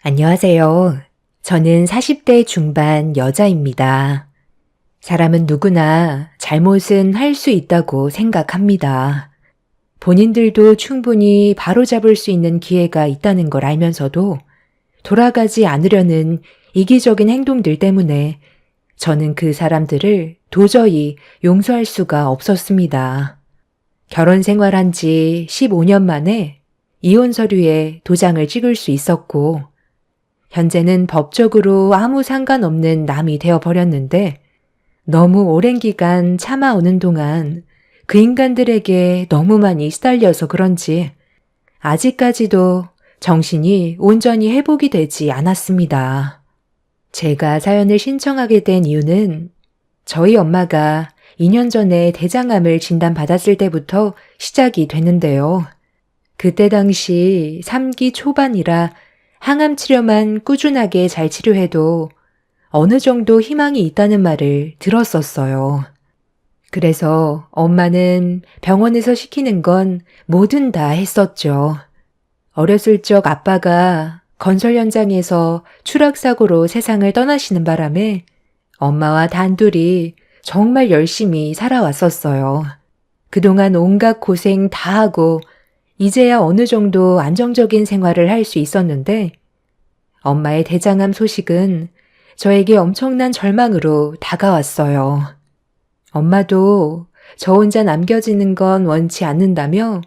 안녕하세요. 저는 40대 중반 여자입니다. 사람은 누구나 잘못은 할 수 있다고 생각합니다. 본인들도 충분히 바로잡을 수 있는 기회가 있다는 걸 알면서도 돌아가지 않으려는 이기적인 행동들 때문에 저는 그 사람들을 도저히 용서할 수가 없었습니다. 결혼 생활한 지 15년 만에 이혼 서류에 도장을 찍을 수 있었고, 현재는 법적으로 아무 상관없는 남이 되어버렸는데 너무 오랜 기간 참아오는 동안 그 인간들에게 너무 많이 시달려서 그런지 아직까지도 정신이 온전히 회복이 되지 않았습니다. 제가 사연을 신청하게 된 이유는 저희 엄마가 2년 전에 대장암을 진단받았을 때부터 시작이 됐는데요. 그때 당시 3기 초반이라 항암 치료만 꾸준하게 잘 치료해도 어느 정도 희망이 있다는 말을 들었었어요. 그래서 엄마는 병원에서 시키는 건 뭐든 다 했었죠. 어렸을 적 아빠가 건설 현장에서 추락사고로 세상을 떠나시는 바람에 엄마와 단둘이 정말 열심히 살아왔었어요. 그동안 온갖 고생 다 하고 이제야 어느 정도 안정적인 생활을 할 수 있었는데 엄마의 대장암 소식은 저에게 엄청난 절망으로 다가왔어요. 엄마도 저 혼자 남겨지는 건 원치 않는다며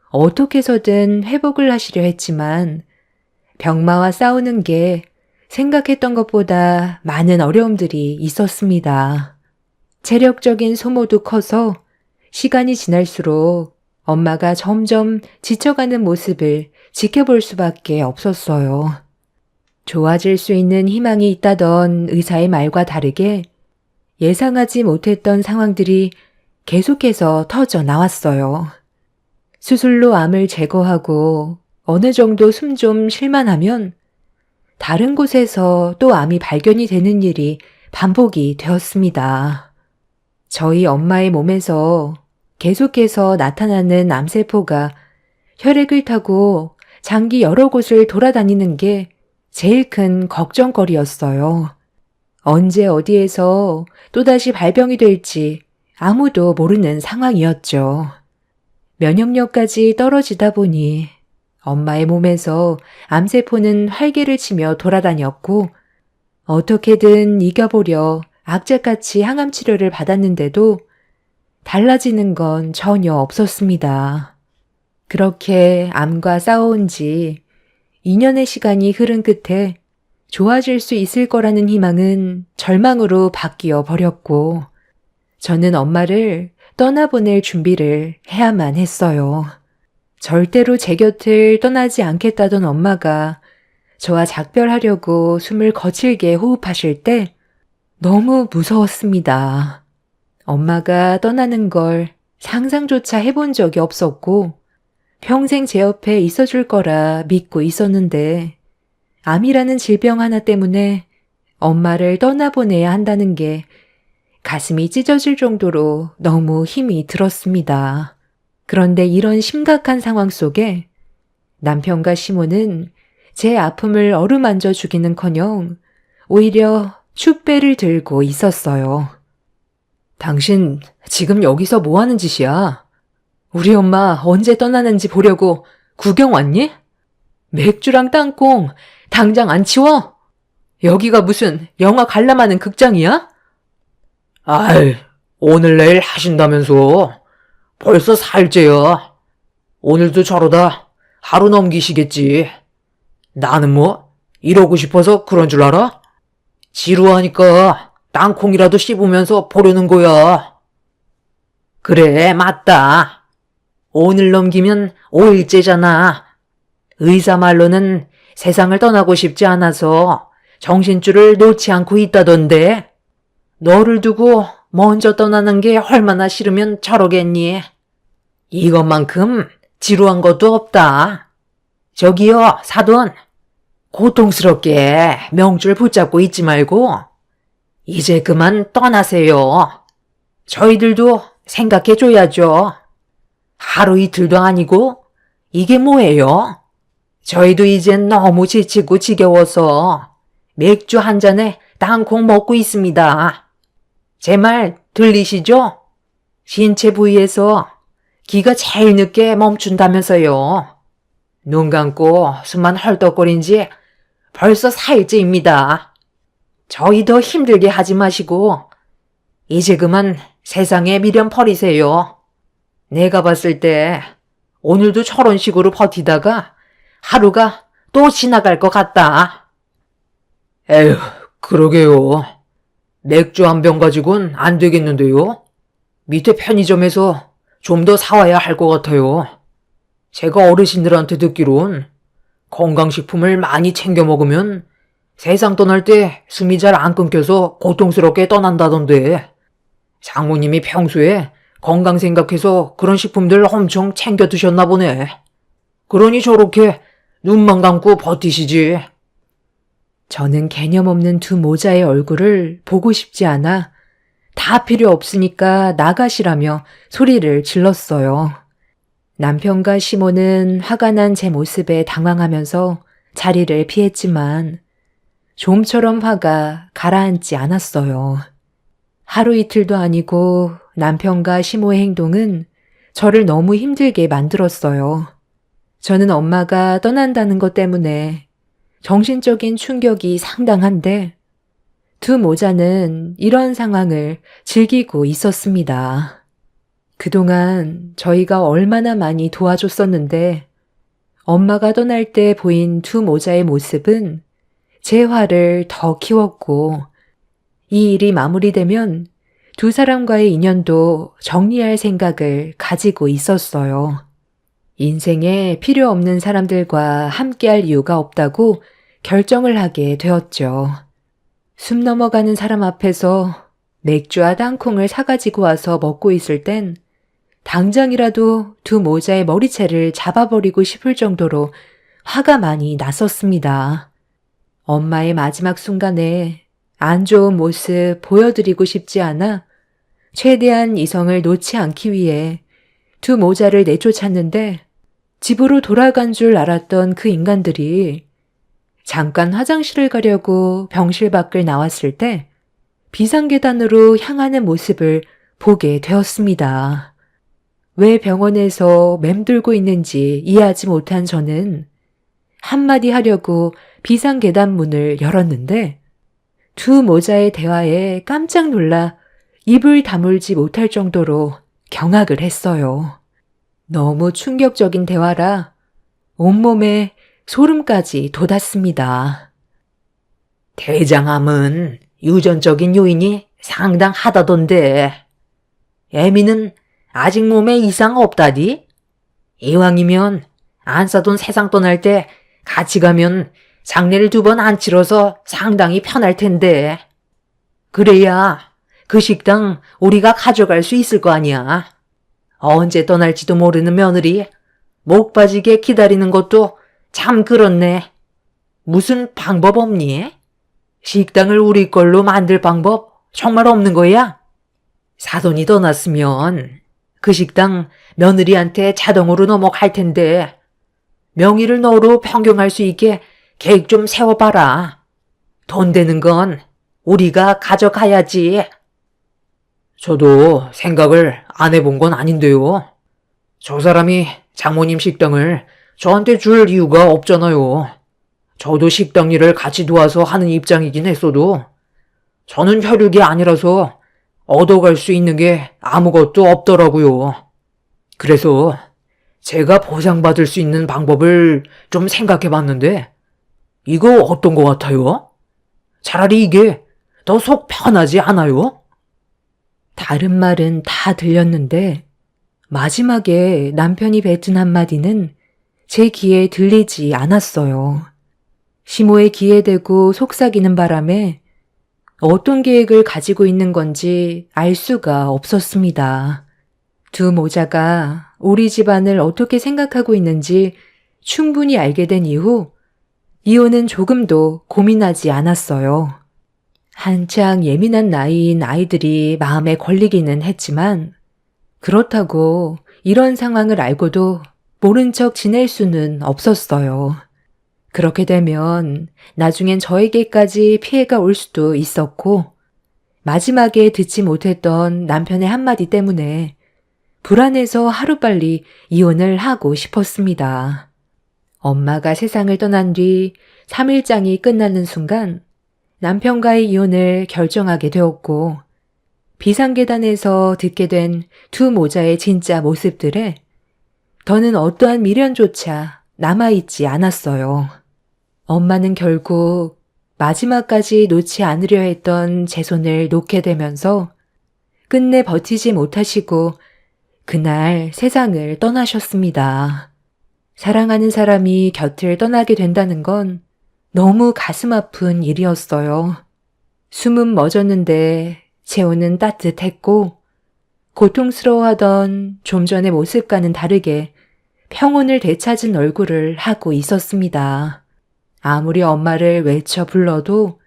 어떻게 해서든 회복을 하시려 했지만 병마와 싸우는 게 생각했던 것보다 많은 어려움들이 있었습니다. 체력적인 소모도 커서 시간이 지날수록 엄마가 점점 지쳐가는 모습을 지켜볼 수밖에 없었어요. 좋아질 수 있는 희망이 있다던 의사의 말과 다르게 예상하지 못했던 상황들이 계속해서 터져 나왔어요. 수술로 암을 제거하고 어느 정도 숨 좀 쉴만 하면 다른 곳에서 또 암이 발견이 되는 일이 반복이 되었습니다. 저희 엄마의 몸에서 계속해서 나타나는 암세포가 혈액을 타고 장기 여러 곳을 돌아다니는 게 제일 큰 걱정거리였어요. 언제 어디에서 또다시 발병이 될지 아무도 모르는 상황이었죠. 면역력까지 떨어지다 보니 엄마의 몸에서 암세포는 활개를 치며 돌아다녔고 어떻게든 이겨보려 악착같이 항암 치료를 받았는데도 달라지는 건 전혀 없었습니다. 그렇게 암과 싸워온 지 2년의 시간이 흐른 끝에 좋아질 수 있을 거라는 희망은 절망으로 바뀌어 버렸고 저는 엄마를 떠나보낼 준비를 해야만 했어요. 절대로 제 곁을 떠나지 않겠다던 엄마가 저와 작별하려고 숨을 거칠게 호흡하실 때 너무 무서웠습니다. 엄마가 떠나는 걸 상상조차 해본 적이 없었고 평생 제 옆에 있어줄 거라 믿고 있었는데 암이라는 질병 하나 때문에 엄마를 떠나보내야 한다는 게 가슴이 찢어질 정도로 너무 힘이 들었습니다. 그런데 이런 심각한 상황 속에 남편과 시모는 제 아픔을 어루만져 주기는커녕 오히려 축배를 들고 있었어요. 당신 지금 여기서 뭐 하는 짓이야? 우리 엄마 언제 떠나는지 보려고 구경 왔니? 맥주랑 땅콩 당장 안 치워? 여기가 무슨 영화 관람하는 극장이야? 아이, 오늘 내일 하신다면서. 벌써 사흘째야. 오늘도 저러다 하루 넘기시겠지. 나는 뭐 이러고 싶어서 그런 줄 알아? 지루하니까 땅콩이라도 씹으면서 보려는 거야. 그래, 맞다. 오늘 넘기면 5일째잖아. 의사 말로는 세상을 떠나고 싶지 않아서 정신줄을 놓지 않고 있다던데. 너를 두고 먼저 떠나는 게 얼마나 싫으면 저러겠니? 이것만큼 지루한 것도 없다. 저기요, 사돈. 고통스럽게 명줄 붙잡고 있지 말고 이제 그만 떠나세요. 저희들도 생각해줘야죠. 하루 이틀도 아니고 이게 뭐예요? 저희도 이젠 너무 지치고 지겨워서 맥주 한 잔에 땅콩 먹고 있습니다. 제 말 들리시죠? 신체 부위에서 기가 제일 늦게 멈춘다면서요. 눈 감고 숨만 헐떡거린 지 벌써 4일째입니다. 저희 더 힘들게 하지 마시고 이제 그만 세상에 미련 버리세요. 내가 봤을 때 오늘도 저런 식으로 버티다가 하루가 또 지나갈 것 같다. 에휴, 그러게요. 맥주 한 병 가지고는 안 되겠는데요. 밑에 편의점에서 좀 더 사와야 할 것 같아요. 제가 어르신들한테 듣기론 건강식품을 많이 챙겨 먹으면 세상 떠날 때 숨이 잘 안 끊겨서 고통스럽게 떠난다던데, 장모님이 평소에 건강 생각해서 그런 식품들 엄청 챙겨 드셨나 보네. 그러니 저렇게 눈만 감고 버티시지. 저는 개념 없는 두 모자의 얼굴을 보고 싶지 않아 다 필요 없으니까 나가시라며 소리를 질렀어요. 남편과 시모는 화가 난 제 모습에 당황하면서 자리를 피했지만 좀처럼 화가 가라앉지 않았어요. 하루 이틀도 아니고 남편과 시모의 행동은 저를 너무 힘들게 만들었어요. 저는 엄마가 떠난다는 것 때문에 정신적인 충격이 상당한데 두 모자는 이런 상황을 즐기고 있었습니다. 그동안 저희가 얼마나 많이 도와줬었는데 엄마가 떠날 때 보인 두 모자의 모습은 제 화를 더 키웠고 이 일이 마무리되면 두 사람과의 인연도 정리할 생각을 가지고 있었어요. 인생에 필요 없는 사람들과 함께할 이유가 없다고 결정을 하게 되었죠. 숨 넘어가는 사람 앞에서 맥주와 땅콩을 사가지고 와서 먹고 있을 땐 당장이라도 두 모자의 머리채를 잡아버리고 싶을 정도로 화가 많이 났었습니다. 엄마의 마지막 순간에 안 좋은 모습 보여드리고 싶지 않아 최대한 이성을 놓지 않기 위해 두 모자를 내쫓았는데 집으로 돌아간 줄 알았던 그 인간들이 잠깐 화장실을 가려고 병실 밖을 나왔을 때 비상계단으로 향하는 모습을 보게 되었습니다. 왜 병원에서 맴돌고 있는지 이해하지 못한 저는 한마디 하려고 비상계단 문을 열었는데 두 모자의 대화에 깜짝 놀라 입을 다물지 못할 정도로 경악을 했어요. 너무 충격적인 대화라 온몸에 소름까지 돋았습니다. 대장암은 유전적인 요인이 상당하다던데, 애미는 아직 몸에 이상 없다디? 이왕이면 안 싸돈 세상 떠날 때 같이 가면 장례를 2번 안 치러서 상당히 편할 텐데. 그래야 그 식당 우리가 가져갈 수 있을 거 아니야. 언제 떠날지도 모르는 며느리 목 빠지게 기다리는 것도 참 그렇네. 무슨 방법 없니? 식당을 우리 걸로 만들 방법 정말 없는 거야? 사돈이 떠났으면 그 식당 며느리한테 자동으로 넘어갈 텐데 명의를 너로 변경할 수 있게 계획 좀 세워봐라. 돈 되는 건 우리가 가져가야지. 저도 생각을 안 해본 건 아닌데요. 저 사람이 장모님 식당을 저한테 줄 이유가 없잖아요. 저도 식당 일을 같이 도와서 하는 입장이긴 했어도 저는 혈육이 아니라서 얻어갈 수 있는 게 아무것도 없더라고요. 그래서 제가 보상받을 수 있는 방법을 좀 생각해 봤는데 이거 어떤 것 같아요? 차라리 이게 더 속 편하지 않아요? 다른 말은 다 들렸는데 마지막에 남편이 뱉은 한마디는 제 귀에 들리지 않았어요. 시모의 귀에 대고 속삭이는 바람에 어떤 계획을 가지고 있는 건지 알 수가 없었습니다. 두 모자가 우리 집안을 어떻게 생각하고 있는지 충분히 알게 된 이후 이혼은 조금도 고민하지 않았어요. 한창 예민한 나이인 아이들이 마음에 걸리기는 했지만 그렇다고 이런 상황을 알고도 모른 척 지낼 수는 없었어요. 그렇게 되면 나중엔 저에게까지 피해가 올 수도 있었고, 마지막에 듣지 못했던 남편의 한마디 때문에 불안해서 하루빨리 이혼을 하고 싶었습니다. 엄마가 세상을 떠난 뒤 3일장이 끝나는 순간 남편과의 이혼을 결정하게 되었고, 비상계단에서 듣게 된 두 모자의 진짜 모습들에 더는 어떠한 미련조차 남아있지 않았어요. 엄마는 결국 마지막까지 놓지 않으려 했던 제 손을 놓게 되면서 끝내 버티지 못하시고 그날 세상을 떠나셨습니다. 사랑하는 사람이 곁을 떠나게 된다는 건 너무 가슴 아픈 일이었어요. 숨은 멎었는데 체온은 따뜻했고 고통스러워하던 좀 전의 모습과는 다르게 평온을 되찾은 얼굴을 하고 있었습니다. 아무리 엄마를 외쳐 불러도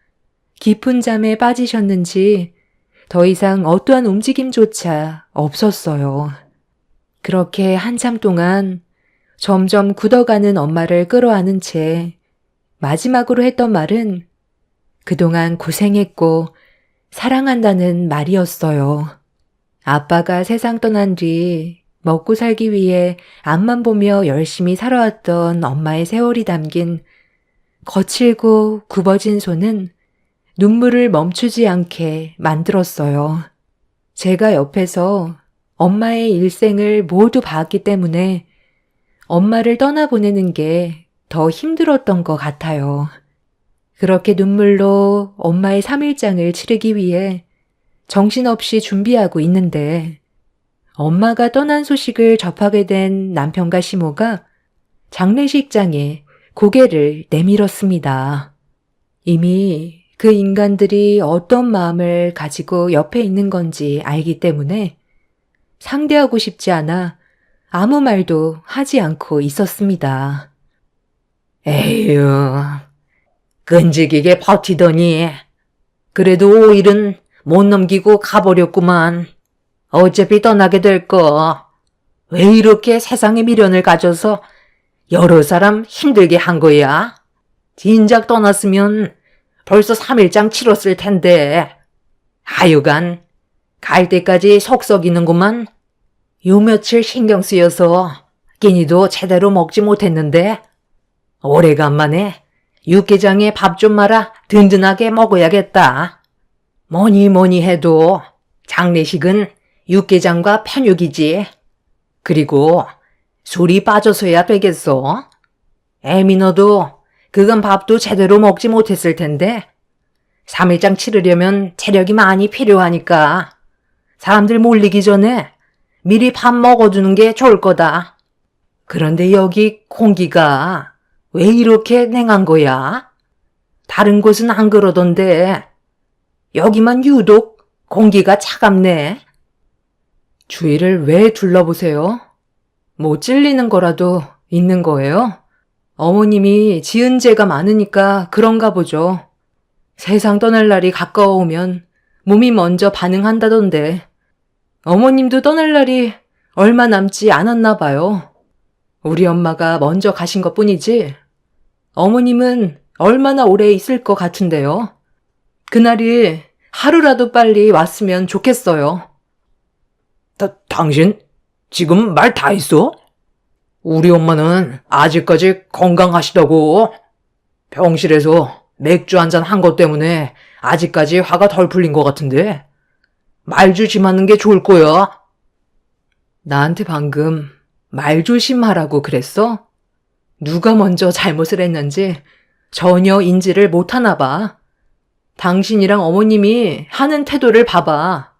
깊은 잠에 빠지셨는지 더 이상 어떠한 움직임조차 없었어요. 그렇게 한참 동안 점점 굳어가는 엄마를 끌어안은 채 마지막으로 했던 말은 그동안 고생했고 사랑한다는 말이었어요. 아빠가 세상 떠난 뒤 먹고 살기 위해 앞만 보며 열심히 살아왔던 엄마의 세월이 담긴 거칠고 굽어진 손은 눈물을 멈추지 않게 만들었어요. 제가 옆에서 엄마의 일생을 모두 봤기 때문에 엄마를 떠나보내는 게 더 힘들었던 것 같아요. 그렇게 눈물로 엄마의 3일장을 치르기 위해 정신없이 준비하고 있는데 엄마가 떠난 소식을 접하게 된 남편과 시모가 장례식장에 고개를 내밀었습니다. 이미 그 인간들이 어떤 마음을 가지고 옆에 있는 건지 알기 때문에 상대하고 싶지 않아 아무 말도 하지 않고 있었습니다. 에휴, 끈질기게 버티더니 그래도 5일은 못 넘기고 가버렸구만. 어차피 떠나게 될 거. 왜 이렇게 세상에 미련을 가져서 여러 사람 힘들게 한 거야? 진작 떠났으면 벌써 3일장 치렀을 텐데. 하여간 갈 때까지 속 썩이는구만. 요 며칠 신경 쓰여서 끼니도 제대로 먹지 못했는데 오래간만에 육개장에 밥 좀 말아 든든하게 먹어야겠다. 뭐니 해도 장례식은 육개장과 편육이지. 그리고 술이 빠져서야 되겠어. 애미 너도 그건 밥도 제대로 먹지 못했을 텐데 3일장 치르려면 체력이 많이 필요하니까 사람들 몰리기 전에 미리 밥 먹어두는 게 좋을 거다. 그런데 여기 공기가 왜 이렇게 냉한 거야? 다른 곳은 안 그러던데 여기만 유독 공기가 차갑네. 주위를 왜 둘러보세요? 뭐 찔리는 거라도 있는 거예요? 어머님이 지은 죄가 많으니까 그런가 보죠. 세상 떠날 날이 가까워오면 몸이 먼저 반응한다던데 어머님도 떠날 날이 얼마 남지 않았나 봐요. 우리 엄마가 먼저 가신 것뿐이지 어머님은 얼마나 오래 있을 것 같은데요. 그날이 하루라도 빨리 왔으면 좋겠어요. 당신 지금 말 다 했어? 우리 엄마는 아직까지 건강하시다고. 병실에서 맥주 한잔 한 것 때문에 아직까지 화가 덜 풀린 것 같은데 말 조심하는 게 좋을 거야. 나한테 방금 말 조심하라고 그랬어? 누가 먼저 잘못을 했는지 전혀 인지를 못하나 봐. 당신이랑 어머님이 하는 태도를 봐봐.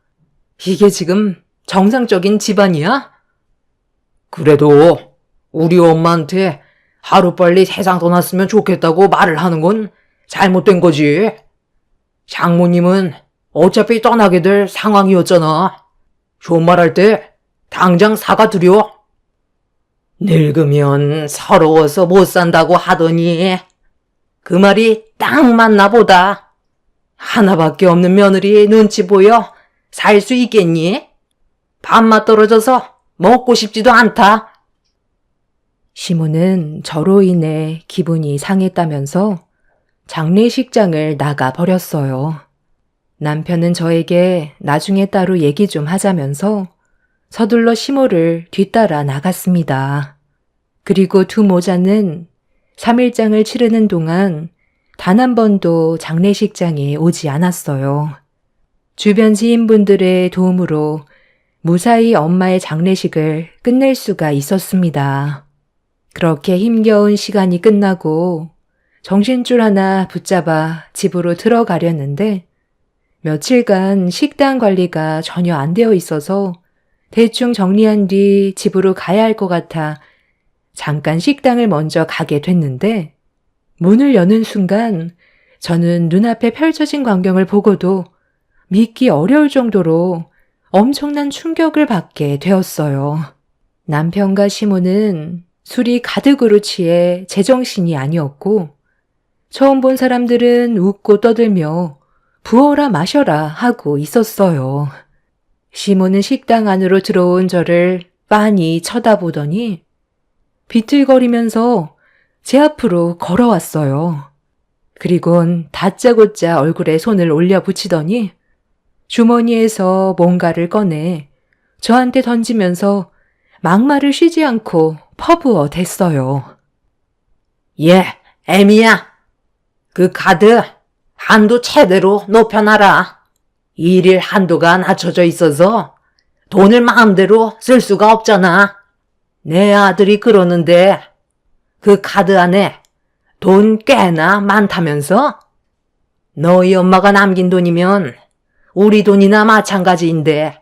이게 지금 정상적인 집안이야? 그래도 우리 엄마한테 하루빨리 세상 떠났으면 좋겠다고 말을 하는 건 잘못된 거지. 장모님은 어차피 떠나게 될 상황이었잖아. 존말할 때 당장 사과드려. 늙으면 서러워서 못 산다고 하더니 그 말이 딱 맞나 보다. 하나밖에 없는 며느리 눈치 보여 살 수 있겠니? 밥맛 떨어져서 먹고 싶지도 않다. 시모는 저로 인해 기분이 상했다면서 장례식장을 나가 버렸어요. 남편은 저에게 나중에 따로 얘기 좀 하자면서 서둘러 시모를 뒤따라 나갔습니다. 그리고 두 모자는 3일장을 치르는 동안 단 한 번도 장례식장에 오지 않았어요. 주변 지인분들의 도움으로 무사히 엄마의 장례식을 끝낼 수가 있었습니다. 그렇게 힘겨운 시간이 끝나고 정신줄 하나 붙잡아 집으로 들어가려는데 며칠간 식당 관리가 전혀 안 되어 있어서 대충 정리한 뒤 집으로 가야 할 것 같아 잠깐 식당을 먼저 가게 됐는데 문을 여는 순간 저는 눈앞에 펼쳐진 광경을 보고도 믿기 어려울 정도로 엄청난 충격을 받게 되었어요. 남편과 시모는 술이 가득으로 취해 제정신이 아니었고 처음 본 사람들은 웃고 떠들며 부어라 마셔라 하고 있었어요. 시모는 식당 안으로 들어온 저를 빤히 쳐다보더니 비틀거리면서 제 앞으로 걸어왔어요. 그리곤 다짜고짜 얼굴에 손을 올려 붙이더니 주머니에서 뭔가를 꺼내 저한테 던지면서 막말을 쉬지 않고 퍼부어 댔어요. 예, 애미야. 그 카드 한도 최대로 높여놔라. 일일 한도가 낮춰져 있어서 돈을 마음대로 쓸 수가 없잖아. 내 아들이 그러는데 그 카드 안에 돈 꽤나 많다면서? 너희 엄마가 남긴 돈이면 우리 돈이나 마찬가지인데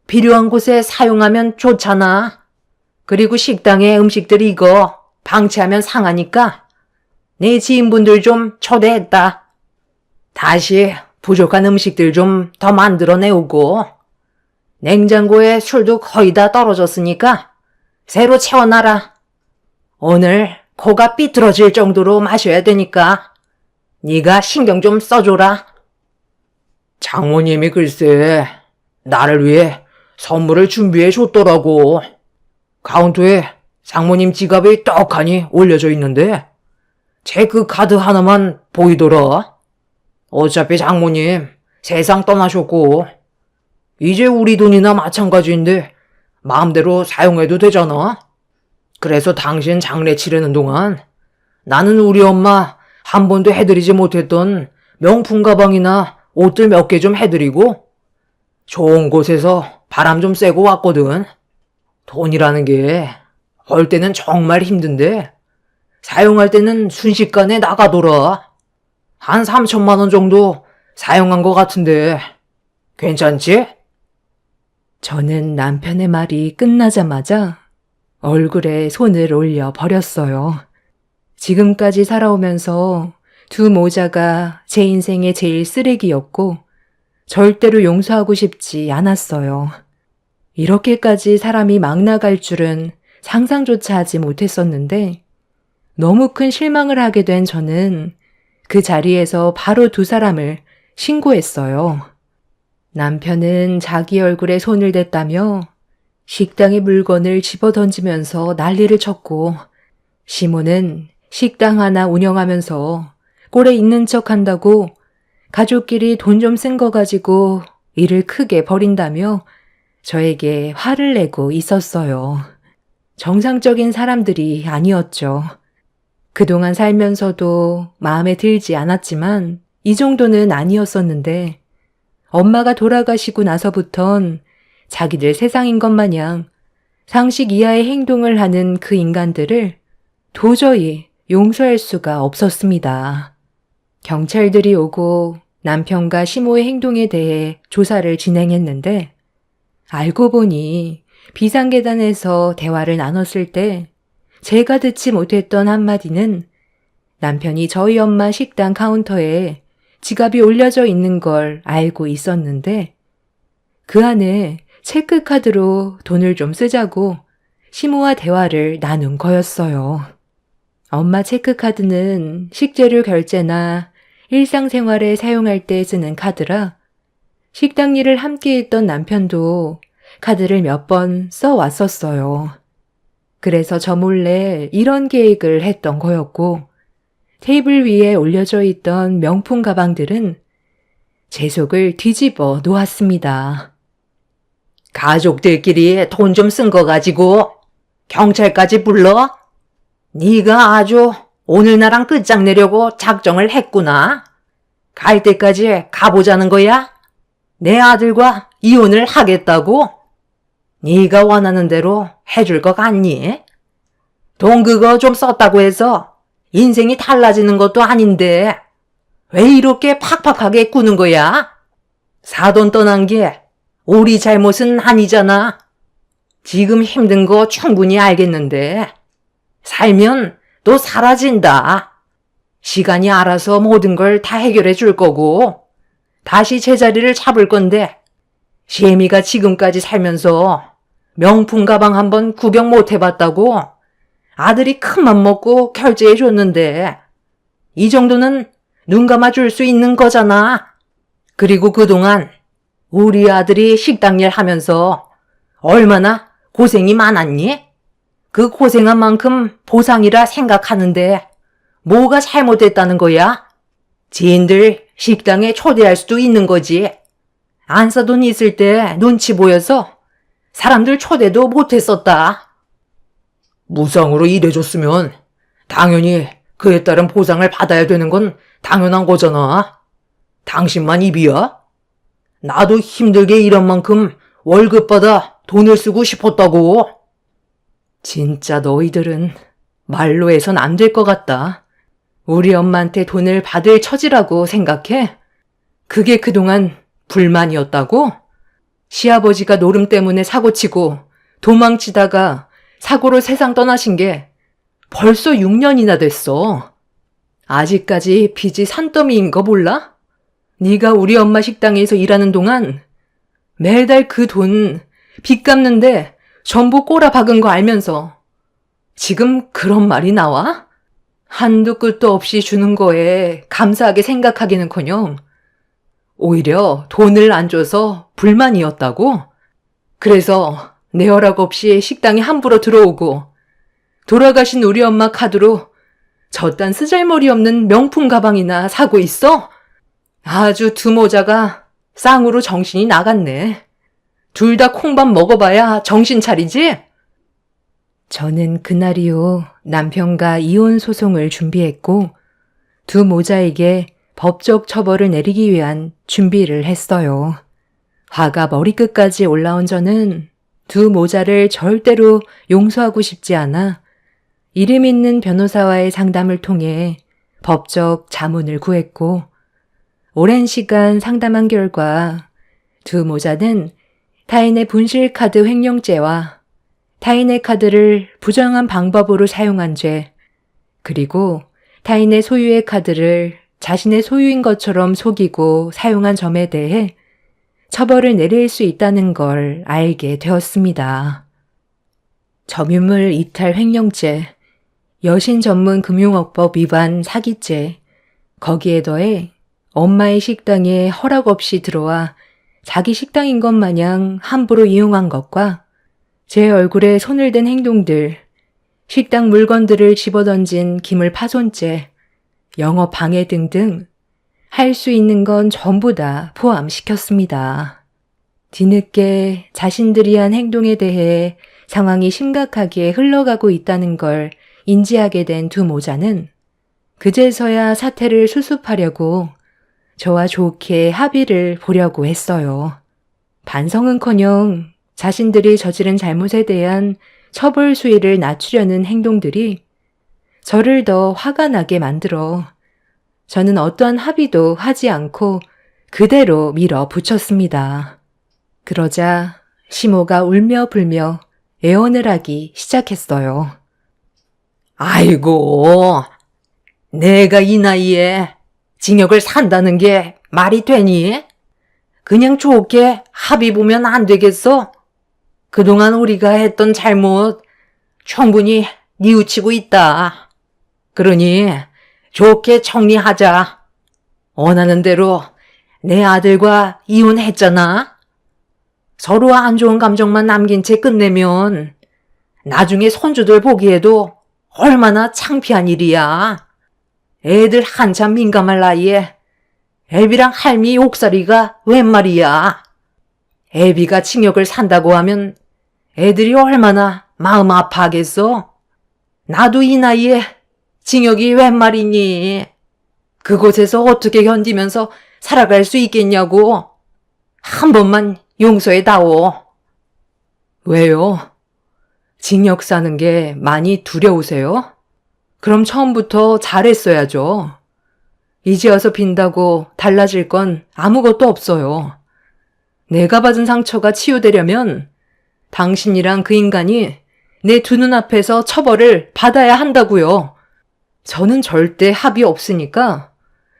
필요한 곳에 사용하면 좋잖아. 그리고 식당에 음식들 이거 방치하면 상하니까 내 지인분들 좀 초대했다. 다시 부족한 음식들 좀 더 만들어내오고 냉장고에 술도 거의 다 떨어졌으니까 새로 채워놔라. 오늘 코가 삐뚤어질 정도로 마셔야 되니까 네가 신경 좀 써줘라. 장모님이 글쎄 나를 위해 선물을 준비해 줬더라고. 카운터에 장모님 지갑이 떡하니 올려져 있는데 체크 카드 하나만 보이더라. 어차피 장모님 세상 떠나셨고 이제 우리 돈이나 마찬가지인데 마음대로 사용해도 되잖아. 그래서 당신 장례 치르는 동안 나는 우리 엄마 한 번도 해드리지 못했던 명품 가방이나 옷들 몇 개 좀 해드리고 좋은 곳에서 바람 좀 쐬고 왔거든. 돈이라는 게 벌 때는 정말 힘든데 사용할 때는 순식간에 나가더라. 한 3천만 원 정도 사용한 것 같은데 괜찮지? 저는 남편의 말이 끝나자마자 얼굴에 손을 올려 버렸어요. 지금까지 살아오면서 두 모자가 제 인생의 제일 쓰레기였고 절대로 용서하고 싶지 않았어요. 이렇게까지 사람이 막 나갈 줄은 상상조차 하지 못했었는데 너무 큰 실망을 하게 된 저는 그 자리에서 바로 두 사람을 신고했어요. 남편은 자기 얼굴에 손을 댔다며 식당의 물건을 집어던지면서 난리를 쳤고 시모는 식당 하나 운영하면서 꼴에 있는 척 한다고 가족끼리 돈 좀 쓴 거 가지고 일을 크게 벌인다며 저에게 화를 내고 있었어요. 정상적인 사람들이 아니었죠. 그동안 살면서도 마음에 들지 않았지만 이 정도는 아니었었는데 엄마가 돌아가시고 나서부턴 자기들 세상인 것 마냥 상식 이하의 행동을 하는 그 인간들을 도저히 용서할 수가 없었습니다. 경찰들이 오고 남편과 시모의 행동에 대해 조사를 진행했는데 알고 보니 비상계단에서 대화를 나눴을 때 제가 듣지 못했던 한마디는 남편이 저희 엄마 식당 카운터에 지갑이 올려져 있는 걸 알고 있었는데 그 안에 체크카드로 돈을 좀 쓰자고 시모와 대화를 나눈 거였어요. 엄마 체크카드는 식재료 결제나 일상생활에 사용할 때 쓰는 카드라 식당 일을 함께 했던 남편도 카드를 몇 번 써왔었어요. 그래서 저 몰래 이런 계획을 했던 거였고, 테이블 위에 올려져 있던 명품 가방들은 제 속을 뒤집어 놓았습니다. 가족들끼리 돈 좀 쓴 거 가지고 경찰까지 불러? 네가 아주 오늘 나랑 끝장내려고 작정을 했구나. 갈 때까지 가보자는 거야? 내 아들과 이혼을 하겠다고? 네가 원하는 대로 해줄 것 같니? 돈 그거 좀 썼다고 해서 인생이 달라지는 것도 아닌데 왜 이렇게 팍팍하게 꾸는 거야? 사돈 떠난 게 우리 잘못은 아니잖아. 지금 힘든 거 충분히 알겠는데 살면 또 사라진다. 시간이 알아서 모든 걸 다 해결해 줄 거고 다시 제자리를 잡을 건데 시애미가 지금까지 살면서 명품 가방 한번 구경 못 해봤다고 아들이 큰맘 먹고 결제해 줬는데 이 정도는 눈 감아줄 수 있는 거잖아. 그리고 그동안 우리 아들이 식당 일 하면서 얼마나 고생이 많았니? 그 고생한 만큼 보상이라 생각하는데 뭐가 잘못됐다는 거야? 지인들 식당에 초대할 수도 있는 거지. 안사돈 있을 때 눈치 보여서 사람들 초대도 못했었다. 무상으로 일해줬으면 당연히 그에 따른 보상을 받아야 되는 건 당연한 거잖아. 당신만 입이야? 나도 힘들게 일한 만큼 월급 받아 돈을 쓰고 싶었다고. 진짜 너희들은 말로 해선 안 될 것 같다. 우리 엄마한테 돈을 받을 처지라고 생각해? 그게 그동안 불만이었다고? 시아버지가 노름 때문에 사고치고 도망치다가 사고로 세상 떠나신 게 벌써 6년이나 됐어. 아직까지 빚이 산더미인 거 몰라? 네가 우리 엄마 식당에서 일하는 동안 매달 그 돈 빚 갚는데 전부 꼬라박은 거 알면서 지금 그런 말이 나와? 한도 끝도 없이 주는 거에 감사하게 생각하기는커녕 오히려 돈을 안 줘서 불만이었다고? 그래서 내 허락 없이 식당에 함부로 들어오고 돌아가신 우리 엄마 카드로 저딴 쓰잘머리 없는 명품 가방이나 사고 있어? 아주 두 모자가 쌍으로 정신이 나갔네. 둘 다 콩밥 먹어봐야 정신 차리지? 저는 그날 이후 남편과 이혼 소송을 준비했고 두 모자에게 법적 처벌을 내리기 위한 준비를 했어요. 화가 머리끝까지 올라온 저는 두 모자를 절대로 용서하고 싶지 않아 이름 있는 변호사와의 상담을 통해 법적 자문을 구했고 오랜 시간 상담한 결과 두 모자는 타인의 분실카드 횡령죄와 타인의 카드를 부정한 방법으로 사용한 죄, 그리고 타인의 소유의 카드를 자신의 소유인 것처럼 속이고 사용한 점에 대해 처벌을 내릴 수 있다는 걸 알게 되었습니다. 점유물 이탈 횡령죄, 여신 전문 금융업법 위반 사기죄, 거기에 더해 엄마의 식당에 허락 없이 들어와 자기 식당인 것 마냥 함부로 이용한 것과 제 얼굴에 손을 댄 행동들, 식당 물건들을 집어던진 기물 파손죄, 영업 방해 등등 할 수 있는 건 전부 다 포함시켰습니다. 뒤늦게 자신들이 한 행동에 대해 상황이 심각하게 흘러가고 있다는 걸 인지하게 된 두 모자는 그제서야 사태를 수습하려고 저와 좋게 합의를 보려고 했어요. 반성은커녕 자신들이 저지른 잘못에 대한 처벌 수위를 낮추려는 행동들이 저를 더 화가 나게 만들어 저는 어떠한 합의도 하지 않고 그대로 밀어붙였습니다. 그러자 시모가 울며 불며 애원을 하기 시작했어요. 아이고, 내가 이 나이에 징역을 산다는 게 말이 되니? 그냥 좋게 합의 보면 안 되겠어? 그동안 우리가 했던 잘못 충분히 뉘우치고 있다. 그러니 좋게 정리하자. 원하는 대로 내 아들과 이혼했잖아. 서로 안 좋은 감정만 남긴 채 끝내면 나중에 손주들 보기에도 얼마나 창피한 일이야. 애들 한참 민감할 나이에 애비랑 할미 옥살이가 웬 말이야. 애비가 징역을 산다고 하면 애들이 얼마나 마음 아파하겠어. 나도 이 나이에 징역이 웬 말이니. 그곳에서 어떻게 견디면서 살아갈 수 있겠냐고. 한 번만 용서해다오. 왜요? 징역 사는 게 많이 두려우세요? 그럼 처음부터 잘했어야죠. 이제 와서 빈다고 달라질 건 아무것도 없어요. 내가 받은 상처가 치유되려면 당신이랑 그 인간이 내 두 눈앞에서 처벌을 받아야 한다고요. 저는 절대 합의 없으니까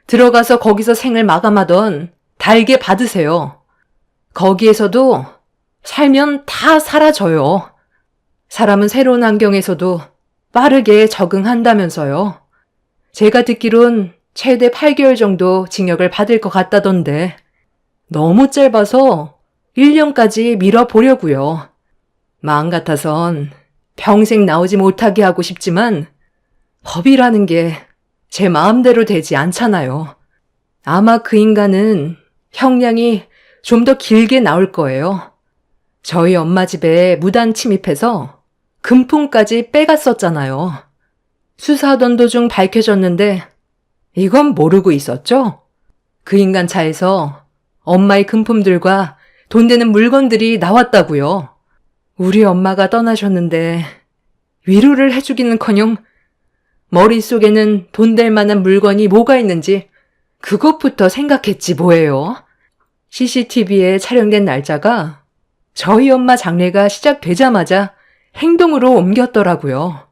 들어가서 거기서 생을 마감하던 달게 받으세요. 거기에서도 살면 다 사라져요. 사람은 새로운 환경에서도 빠르게 적응한다면서요. 제가 듣기론 최대 8개월 정도 징역을 받을 것 같다던데 너무 짧아서 1년까지 미뤄보려고요. 마음 같아선 평생 나오지 못하게 하고 싶지만 법이라는 게 제 마음대로 되지 않잖아요. 아마 그 인간은 형량이 좀 더 길게 나올 거예요. 저희 엄마 집에 무단 침입해서 금품까지 빼갔었잖아요. 수사하던 도중 밝혀졌는데 이건 모르고 있었죠? 그 인간 차에서 엄마의 금품들과 돈 되는 물건들이 나왔다고요. 우리 엄마가 떠나셨는데 위로를 해주기는커녕 머릿속에는 돈 될 만한 물건이 뭐가 있는지 그것부터 생각했지 뭐예요. CCTV에 촬영된 날짜가 저희 엄마 장례가 시작되자마자 행동으로 옮겼더라고요.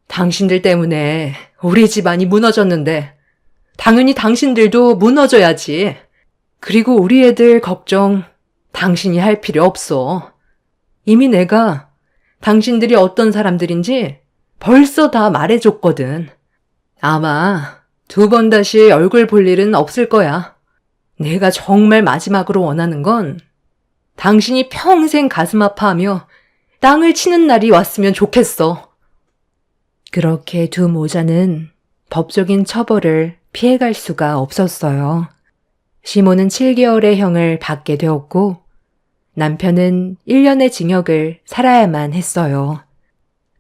당신들 때문에 우리 집안이 무너졌는데 당연히 당신들도 무너져야지. 그리고 우리 애들 걱정 당신이 할 필요 없어. 이미 내가 당신들이 어떤 사람들인지 벌써 다 말해줬거든. 아마 2번 다시 얼굴 볼 일은 없을 거야. 내가 정말 마지막으로 원하는 건 당신이 평생 가슴 아파하며 땅을 치는 날이 왔으면 좋겠어. 그렇게 두 모자는 법적인 처벌을 피해갈 수가 없었어요. 시모는 7개월의 형을 받게 되었고 남편은 1년의 징역을 살아야만 했어요.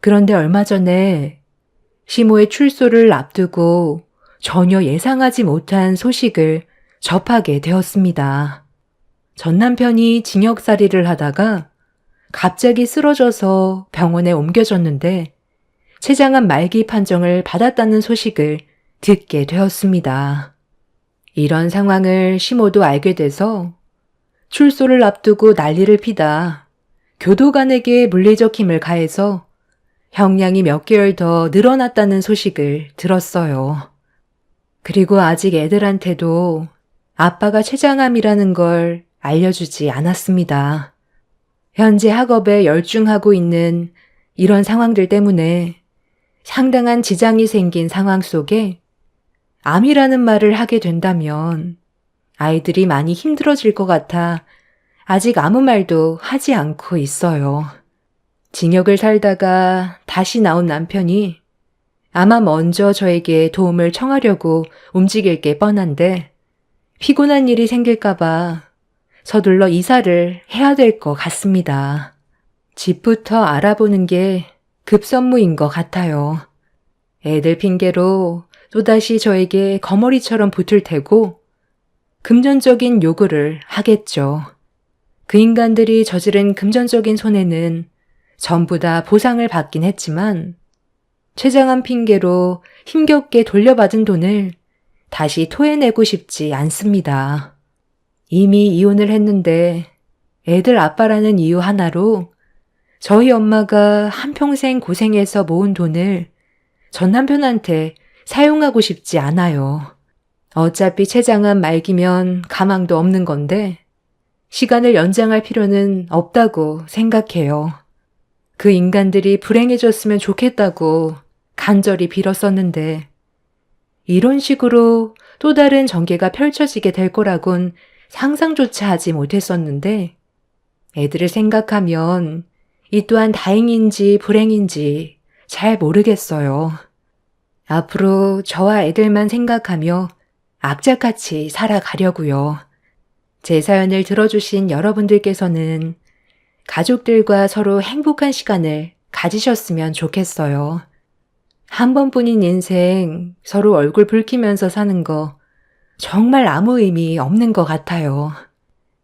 그런데 얼마 전에 시모의 출소를 앞두고 전혀 예상하지 못한 소식을 접하게 되었습니다. 전 남편이 징역살이를 하다가 갑자기 쓰러져서 병원에 옮겨졌는데 최장암 말기 판정을 받았다는 소식을 듣게 되었습니다. 이런 상황을 시모도 알게 돼서 출소를 앞두고 난리를 피다 교도관에게 물리적 힘을 가해서 형량이 몇 개월 더 늘어났다는 소식을 들었어요. 그리고 아직 애들한테도 아빠가 췌장암이라는 걸 알려주지 않았습니다. 현재 학업에 열중하고 있는 이런 상황들 때문에 상당한 지장이 생긴 상황 속에 암이라는 말을 하게 된다면 아이들이 많이 힘들어질 것 같아 아직 아무 말도 하지 않고 있어요. 징역을 살다가 다시 나온 남편이 아마 먼저 저에게 도움을 청하려고 움직일 게 뻔한데 피곤한 일이 생길까봐 서둘러 이사를 해야 될 것 같습니다. 집부터 알아보는 게 급선무인 것 같아요. 애들 핑계로 또다시 저에게 거머리처럼 붙을 테고 금전적인 요구를 하겠죠. 그 인간들이 저지른 금전적인 손해는 전부 다 보상을 받긴 했지만 췌장암 핑계로 힘겹게 돌려받은 돈을 다시 토해내고 싶지 않습니다. 이미 이혼을 했는데 애들 아빠라는 이유 하나로 저희 엄마가 한평생 고생해서 모은 돈을 전 남편한테 사용하고 싶지 않아요. 어차피 췌장암 말기면 가망도 없는 건데 시간을 연장할 필요는 없다고 생각해요. 그 인간들이 불행해졌으면 좋겠다고 간절히 빌었었는데 이런 식으로 또 다른 전개가 펼쳐지게 될 거라곤 상상조차 하지 못했었는데 애들을 생각하면 이 또한 다행인지 불행인지 잘 모르겠어요. 앞으로 저와 애들만 생각하며 악착같이 살아가려고요. 제 사연을 들어주신 여러분들께서는 가족들과 서로 행복한 시간을 가지셨으면 좋겠어요. 한 번뿐인 인생 서로 얼굴 붉히면서 사는 거 정말 아무 의미 없는 것 같아요.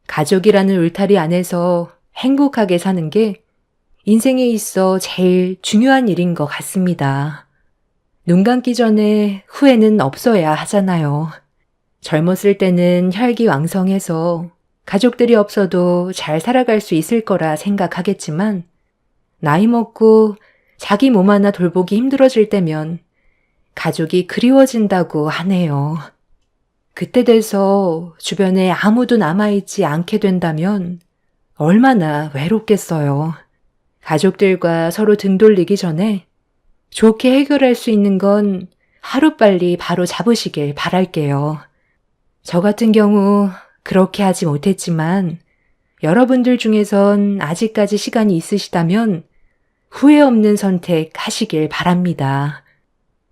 가족이라는 울타리 안에서 행복하게 사는 게 인생에 있어 제일 중요한 일인 것 같습니다. 눈 감기 전에 후회는 없어야 하잖아요. 젊었을 때는 혈기왕성해서 가족들이 없어도 잘 살아갈 수 있을 거라 생각하겠지만 나이 먹고 자기 몸 하나 돌보기 힘들어질 때면 가족이 그리워진다고 하네요. 그때 돼서 주변에 아무도 남아있지 않게 된다면 얼마나 외롭겠어요. 가족들과 서로 등 돌리기 전에 좋게 해결할 수 있는 건 하루빨리 바로 잡으시길 바랄게요. 저 같은 경우 그렇게 하지 못했지만 여러분들 중에선 아직까지 시간이 있으시다면 후회 없는 선택 하시길 바랍니다.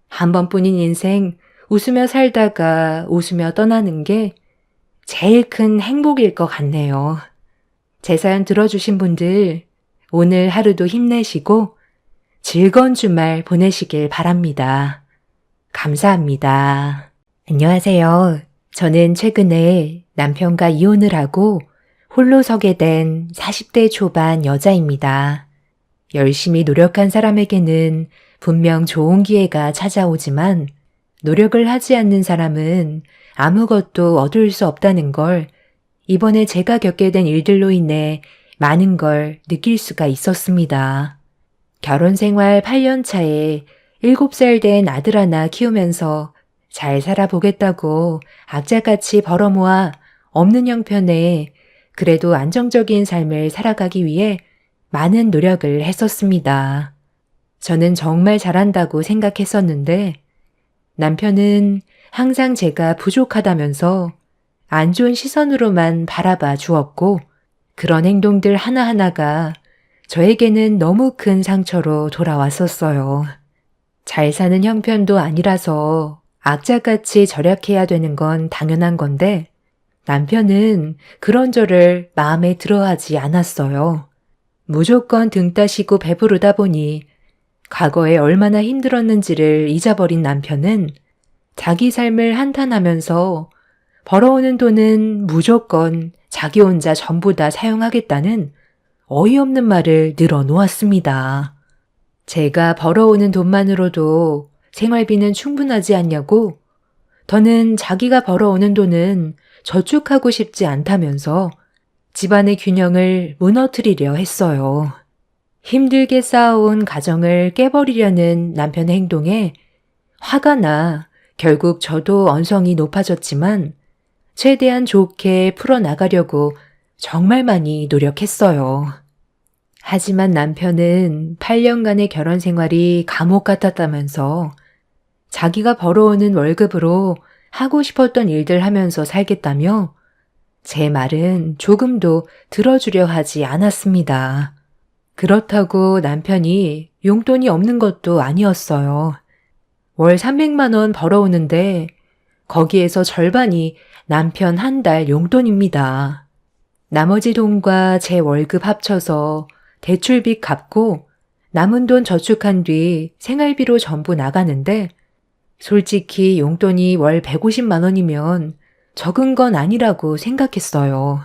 한 번뿐인 인생 웃으며 살다가 웃으며 떠나는 게 제일 큰 행복일 것 같네요. 제 사연 들어주신 분들 오늘 하루도 힘내시고 즐거운 주말 보내시길 바랍니다. 감사합니다. 안녕하세요. 저는 최근에 남편과 이혼을 하고 홀로 서게 된 40대 초반 여자입니다. 열심히 노력한 사람에게는 분명 좋은 기회가 찾아오지만 노력을 하지 않는 사람은 아무것도 얻을 수 없다는 걸 이번에 제가 겪게 된 일들로 인해 많은 걸 느낄 수가 있었습니다. 결혼 생활 8년 차에 7살 된 아들 하나 키우면서 잘 살아보겠다고 악착같이 벌어모아 없는 형편에 그래도 안정적인 삶을 살아가기 위해 많은 노력을 했었습니다. 저는 정말 잘한다고 생각했었는데 남편은 항상 제가 부족하다면서 안 좋은 시선으로만 바라봐 주었고 그런 행동들 하나하나가 저에게는 너무 큰 상처로 돌아왔었어요. 잘 사는 형편도 아니라서 악착같이 절약해야 되는 건 당연한 건데 남편은 그런 저를 마음에 들어하지 않았어요. 무조건 등 따시고 배부르다 보니 과거에 얼마나 힘들었는지를 잊어버린 남편은 자기 삶을 한탄하면서 벌어오는 돈은 무조건 자기 혼자 전부 다 사용하겠다는 어이없는 말을 늘어놓았습니다. 제가 벌어오는 돈만으로도 생활비는 충분하지 않냐고 더는 자기가 벌어오는 돈은 저축하고 싶지 않다면서 집안의 균형을 무너뜨리려 했어요. 힘들게 쌓아온 가정을 깨버리려는 남편의 행동에 화가 나 결국 저도 언성이 높아졌지만 최대한 좋게 풀어나가려고 정말 많이 노력했어요. 하지만 남편은 8년간의 결혼 생활이 감옥 같았다면서 자기가 벌어오는 월급으로 하고 싶었던 일들 하면서 살겠다며 제 말은 조금도 들어주려 하지 않았습니다. 그렇다고 남편이 용돈이 없는 것도 아니었어요. 월 300만 원 벌어오는데 거기에서 절반이 남편 한 달 용돈입니다. 나머지 돈과 제 월급 합쳐서 대출빚 갚고 남은 돈 저축한 뒤 생활비로 전부 나가는데 솔직히 용돈이 월 150만 원이면 적은 건 아니라고 생각했어요.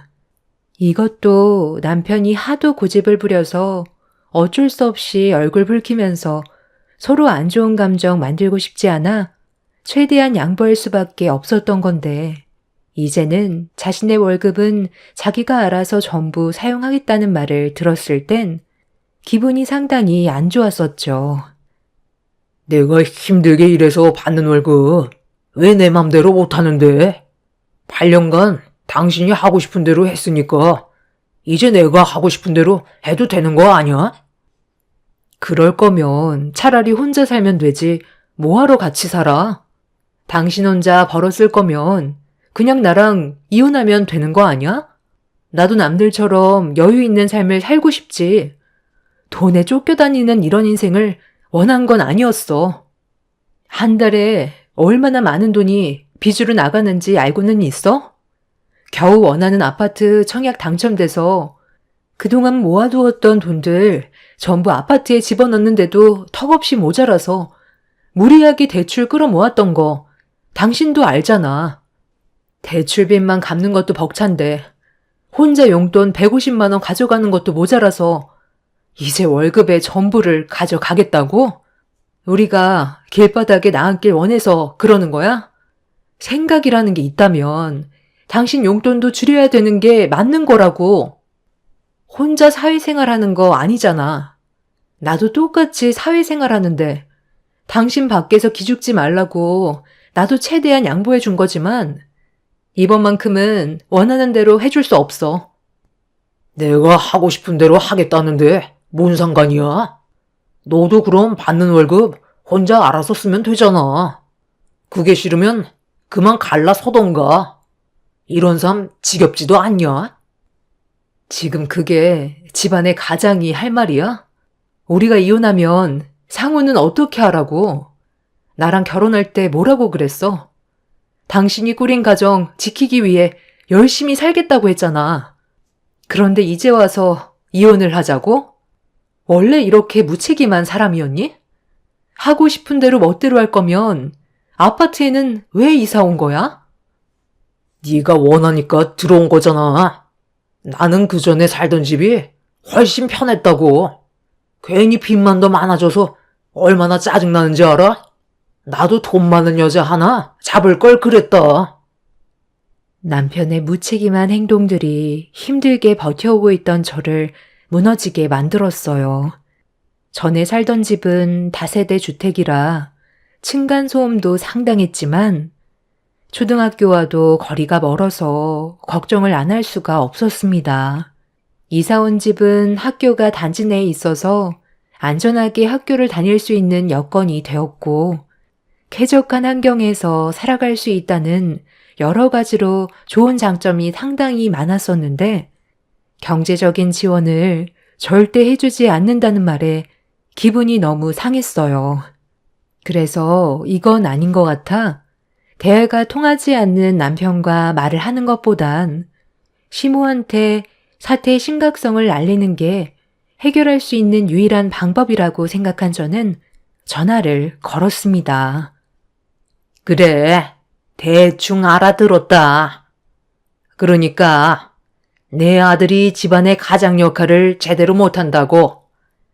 이것도 남편이 하도 고집을 부려서 어쩔 수 없이 얼굴 붉히면서 서로 안 좋은 감정 만들고 싶지 않아 최대한 양보할 수밖에 없었던 건데 이제는 자신의 월급은 자기가 알아서 전부 사용하겠다는 말을 들었을 땐 기분이 상당히 안 좋았었죠. 내가 힘들게 일해서 받는 월급 왜 내 맘대로 못하는데? 8년간 당신이 하고 싶은 대로 했으니까 이제 내가 하고 싶은 대로 해도 되는 거 아니야? 그럴 거면 차라리 혼자 살면 되지 뭐하러 같이 살아? 당신 혼자 벌었을 거면 그냥 나랑 이혼하면 되는 거 아니야? 나도 남들처럼 여유 있는 삶을 살고 싶지. 돈에 쫓겨다니는 이런 인생을 원한 건 아니었어. 한 달에 얼마나 많은 돈이 빚으로 나가는지 알고는 있어? 겨우 원하는 아파트 청약 당첨돼서 그동안 모아두었던 돈들 전부 아파트에 집어넣는데도 턱없이 모자라서 무리하게 대출 끌어모았던 거 당신도 알잖아. 대출빚만 갚는 것도 벅찬데 혼자 용돈 150만 원 가져가는 것도 모자라서 이제 월급의 전부를 가져가겠다고? 우리가 길바닥에 나앉길 원해서 그러는 거야? 생각이라는 게 있다면 당신 용돈도 줄여야 되는 게 맞는 거라고. 혼자 사회생활하는 거 아니잖아. 나도 똑같이 사회생활하는데 당신 밖에서 기죽지 말라고 나도 최대한 양보해 준 거지만 이번만큼은 원하는 대로 해줄 수 없어. 내가 하고 싶은 대로 하겠다는데 뭔 상관이야? 너도 그럼 받는 월급 혼자 알아서 쓰면 되잖아. 그게 싫으면 그만 갈라서던가. 이런 삶 지겹지도 않냐? 지금 그게 집안의 가장이 할 말이야? 우리가 이혼하면 상우는 어떻게 하라고? 나랑 결혼할 때 뭐라고 그랬어? 당신이 꾸린 가정 지키기 위해 열심히 살겠다고 했잖아. 그런데 이제 와서 이혼을 하자고? 원래 이렇게 무책임한 사람이었니? 하고 싶은 대로 멋대로 할 거면 아파트에는 왜 이사 온 거야? 네가 원하니까 들어온 거잖아. 나는 그 전에 살던 집이 훨씬 편했다고. 괜히 빚만 더 많아져서 얼마나 짜증나는지 알아? 나도 돈 많은 여자 하나 잡을 걸 그랬다. 남편의 무책임한 행동들이 힘들게 버텨오고 있던 저를 무너지게 만들었어요. 전에 살던 집은 다세대 주택이라 층간소음도 상당했지만 초등학교와도 거리가 멀어서 걱정을 안 할 수가 없었습니다. 이사 온 집은 학교가 단지 내에 있어서 안전하게 학교를 다닐 수 있는 여건이 되었고 쾌적한 환경에서 살아갈 수 있다는 여러 가지로 좋은 장점이 상당히 많았었는데 경제적인 지원을 절대 해주지 않는다는 말에 기분이 너무 상했어요. 그래서 이건 아닌 것 같아 대화가 통하지 않는 남편과 말을 하는 것보단 시모한테 사태의 심각성을 알리는 게 해결할 수 있는 유일한 방법이라고 생각한 저는 전화를 걸었습니다. 그래, 대충 알아들었다. 그러니까 내 아들이 집안의 가장 역할을 제대로 못한다고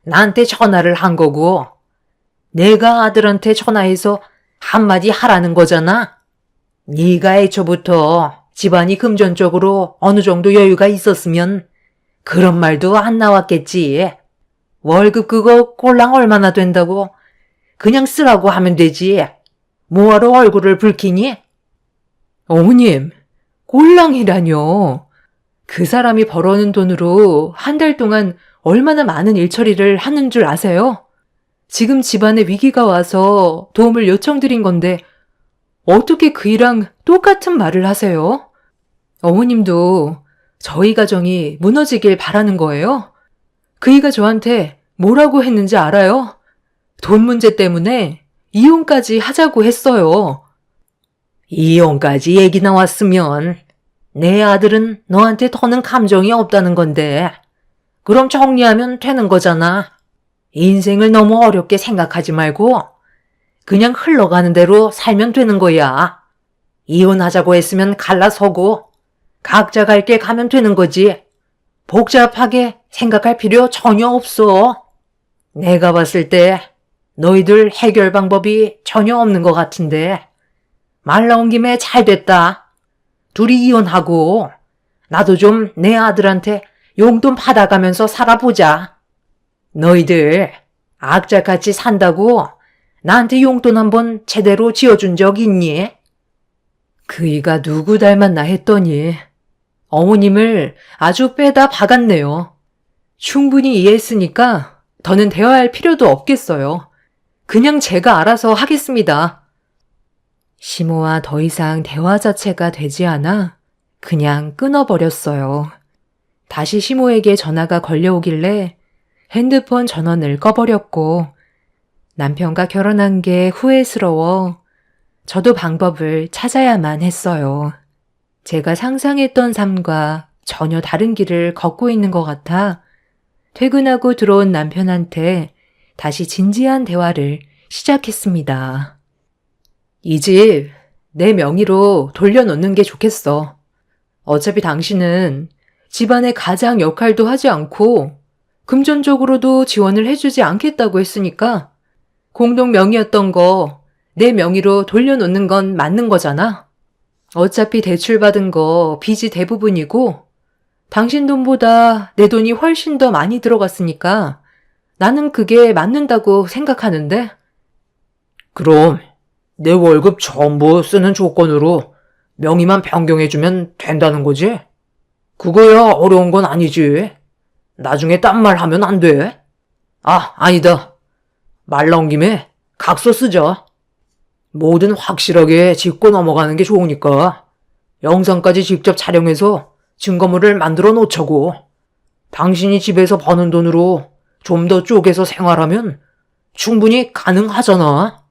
나한테 전화를 한 거고 내가 아들한테 전화해서 한마디 하라는 거잖아. 네가 애초부터 집안이 금전적으로 어느 정도 여유가 있었으면 그런 말도 안 나왔겠지. 월급 그거 꼴랑 얼마나 된다고 그냥 쓰라고 하면 되지. 뭐하러 얼굴을 붉히니? 어머님, 꼴랑이라뇨. 그 사람이 벌어오는 돈으로 한 달 동안 얼마나 많은 일처리를 하는 줄 아세요? 지금 집안에 위기가 와서 도움을 요청드린 건데 어떻게 그 일랑 똑같은 말을 하세요? 어머님도 저희 가정이 무너지길 바라는 거예요? 그이가 저한테 뭐라고 했는지 알아요? 돈 문제 때문에 이혼까지 하자고 했어요. 이혼까지 얘기 나왔으면 내 아들은 너한테 더는 감정이 없다는 건데 그럼 정리하면 되는 거잖아. 인생을 너무 어렵게 생각하지 말고 그냥 흘러가는 대로 살면 되는 거야. 이혼하자고 했으면 갈라서고 각자 갈 길 가면 되는 거지. 복잡하게 생각할 필요 전혀 없어. 내가 봤을 때 너희들 해결 방법이 전혀 없는 것 같은데 말 나온 김에 잘 됐다. 둘이 이혼하고 나도 좀 내 아들한테 용돈 받아가면서 살아보자. 너희들 악자같이 산다고 나한테 용돈 한번 제대로 지어준 적 있니? 그이가 누구 닮았나 했더니 어머님을 아주 빼다 박았네요. 충분히 이해했으니까 더는 대화할 필요도 없겠어요. 그냥 제가 알아서 하겠습니다. 시모와 더 이상 대화 자체가 되지 않아 그냥 끊어버렸어요. 다시 시모에게 전화가 걸려오길래 핸드폰 전원을 꺼버렸고 남편과 결혼한 게 후회스러워 저도 방법을 찾아야만 했어요. 제가 상상했던 삶과 전혀 다른 길을 걷고 있는 것 같아 퇴근하고 들어온 남편한테 다시 진지한 대화를 시작했습니다. 이 집 내 명의로 돌려놓는 게 좋겠어. 어차피 당신은 집안의 가장 역할도 하지 않고 금전적으로도 지원을 해주지 않겠다고 했으니까 공동 명의였던 거 내 명의로 돌려놓는 건 맞는 거잖아. 어차피 대출받은 거 빚이 대부분이고 당신 돈보다 내 돈이 훨씬 더 많이 들어갔으니까 나는 그게 맞는다고 생각하는데. 그럼 내 월급 전부 쓰는 조건으로 명의만 변경해주면 된다는 거지? 그거야 어려운 건 아니지. 나중에 딴 말 하면 안 돼. 아니다. 말 나온 김에 각서 쓰자. 뭐든 확실하게 짚고 넘어가는 게 좋으니까 영상까지 직접 촬영해서 증거물을 만들어 놓자고. 당신이 집에서 버는 돈으로 좀 더 쪼개서 생활하면 충분히 가능하잖아.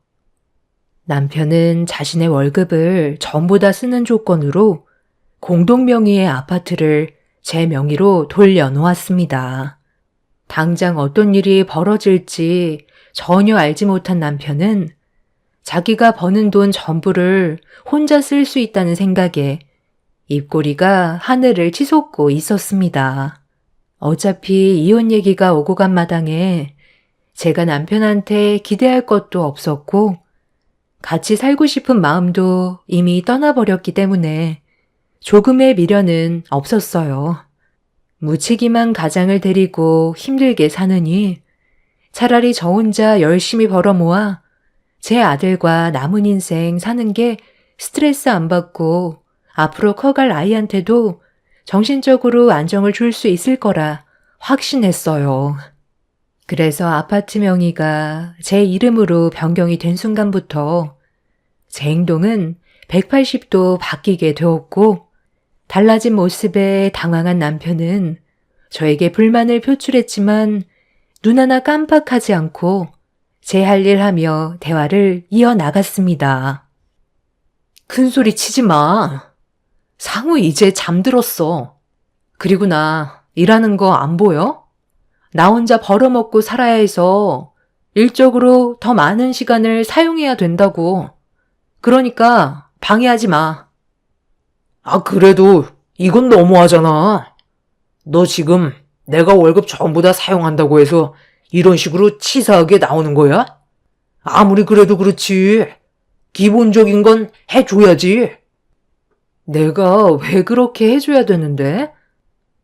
남편은 자신의 월급을 전부 다 쓰는 조건으로 공동 명의의 아파트를 제 명의로 돌려놓았습니다. 당장 어떤 일이 벌어질지 전혀 알지 못한 남편은 자기가 버는 돈 전부를 혼자 쓸 수 있다는 생각에 입꼬리가 하늘을 치솟고 있었습니다. 어차피 이혼 얘기가 오고 간 마당에 제가 남편한테 기대할 것도 없었고 같이 살고 싶은 마음도 이미 떠나버렸기 때문에 조금의 미련은 없었어요. 무책임한 가장을 데리고 힘들게 사느니 차라리 저 혼자 열심히 벌어 모아 제 아들과 남은 인생 사는 게 스트레스 안 받고 앞으로 커갈 아이한테도 정신적으로 안정을 줄 수 있을 거라 확신했어요. 그래서 아파트 명의가 제 이름으로 변경이 된 순간부터 제 행동은 180도 바뀌게 되었고 달라진 모습에 당황한 남편은 저에게 불만을 표출했지만 눈 하나 깜빡하지 않고 제 할 일 하며 대화를 이어나갔습니다. 큰 소리 치지 마. 상우 이제 잠들었어. 그리고 나 일하는 거 안 보여? 나 혼자 벌어먹고 살아야 해서 일적으로 더 많은 시간을 사용해야 된다고. 그러니까 방해하지 마. 그래도 이건 너무하잖아. 너 지금 내가 월급 전부 다 사용한다고 해서 이런 식으로 치사하게 나오는 거야? 아무리 그래도 그렇지. 기본적인 건 해줘야지. 내가 왜 그렇게 해줘야 되는데?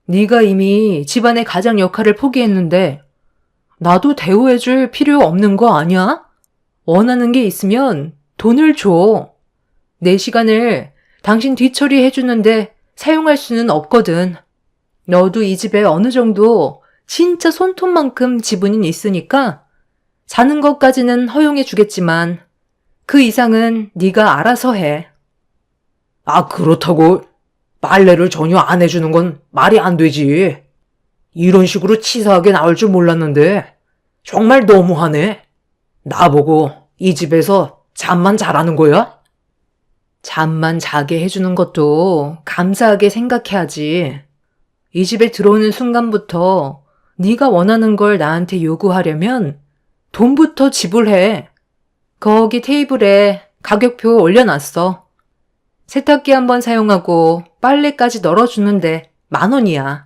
네가 이미 집안의 가장 역할을 포기했는데 나도 대우해줄 필요 없는 거 아니야? 원하는 게 있으면 돈을 줘. 내 시간을 당신 뒤처리 해주는데 사용할 수는 없거든. 너도 이 집에 어느 정도 진짜 손톱만큼 지분이 있으니까 사는 것까지는 허용해 주겠지만 그 이상은 네가 알아서 해. 그렇다고 빨래를 전혀 안 해주는 건 말이 안 되지. 이런 식으로 치사하게 나올 줄 몰랐는데 정말 너무하네. 나보고 이 집에서 잠만 자라는 거야? 잠만 자게 해주는 것도 감사하게 생각해야지. 이 집에 들어오는 순간부터 네가 원하는 걸 나한테 요구하려면 돈부터 지불해. 거기 테이블에 가격표 올려놨어. 세탁기 한번 사용하고 빨래까지 널어주는데 10,000원이야.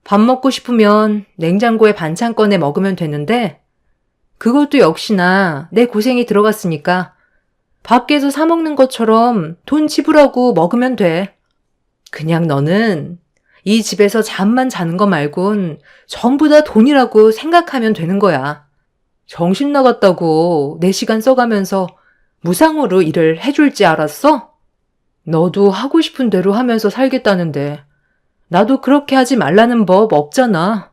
밥 먹고 싶으면 냉장고에 반찬 꺼내 먹으면 되는데 그것도 역시나 내 고생이 들어갔으니까 밖에서 사 먹는 것처럼 돈 지불하고 먹으면 돼. 그냥 너는 이 집에서 잠만 자는 거 말곤 전부 다 돈이라고 생각하면 되는 거야. 정신 나갔다고 내 시간 써가면서 무상으로 일을 해줄 줄 알았어? 너도 하고 싶은 대로 하면서 살겠다는데 나도 그렇게 하지 말라는 법 없잖아.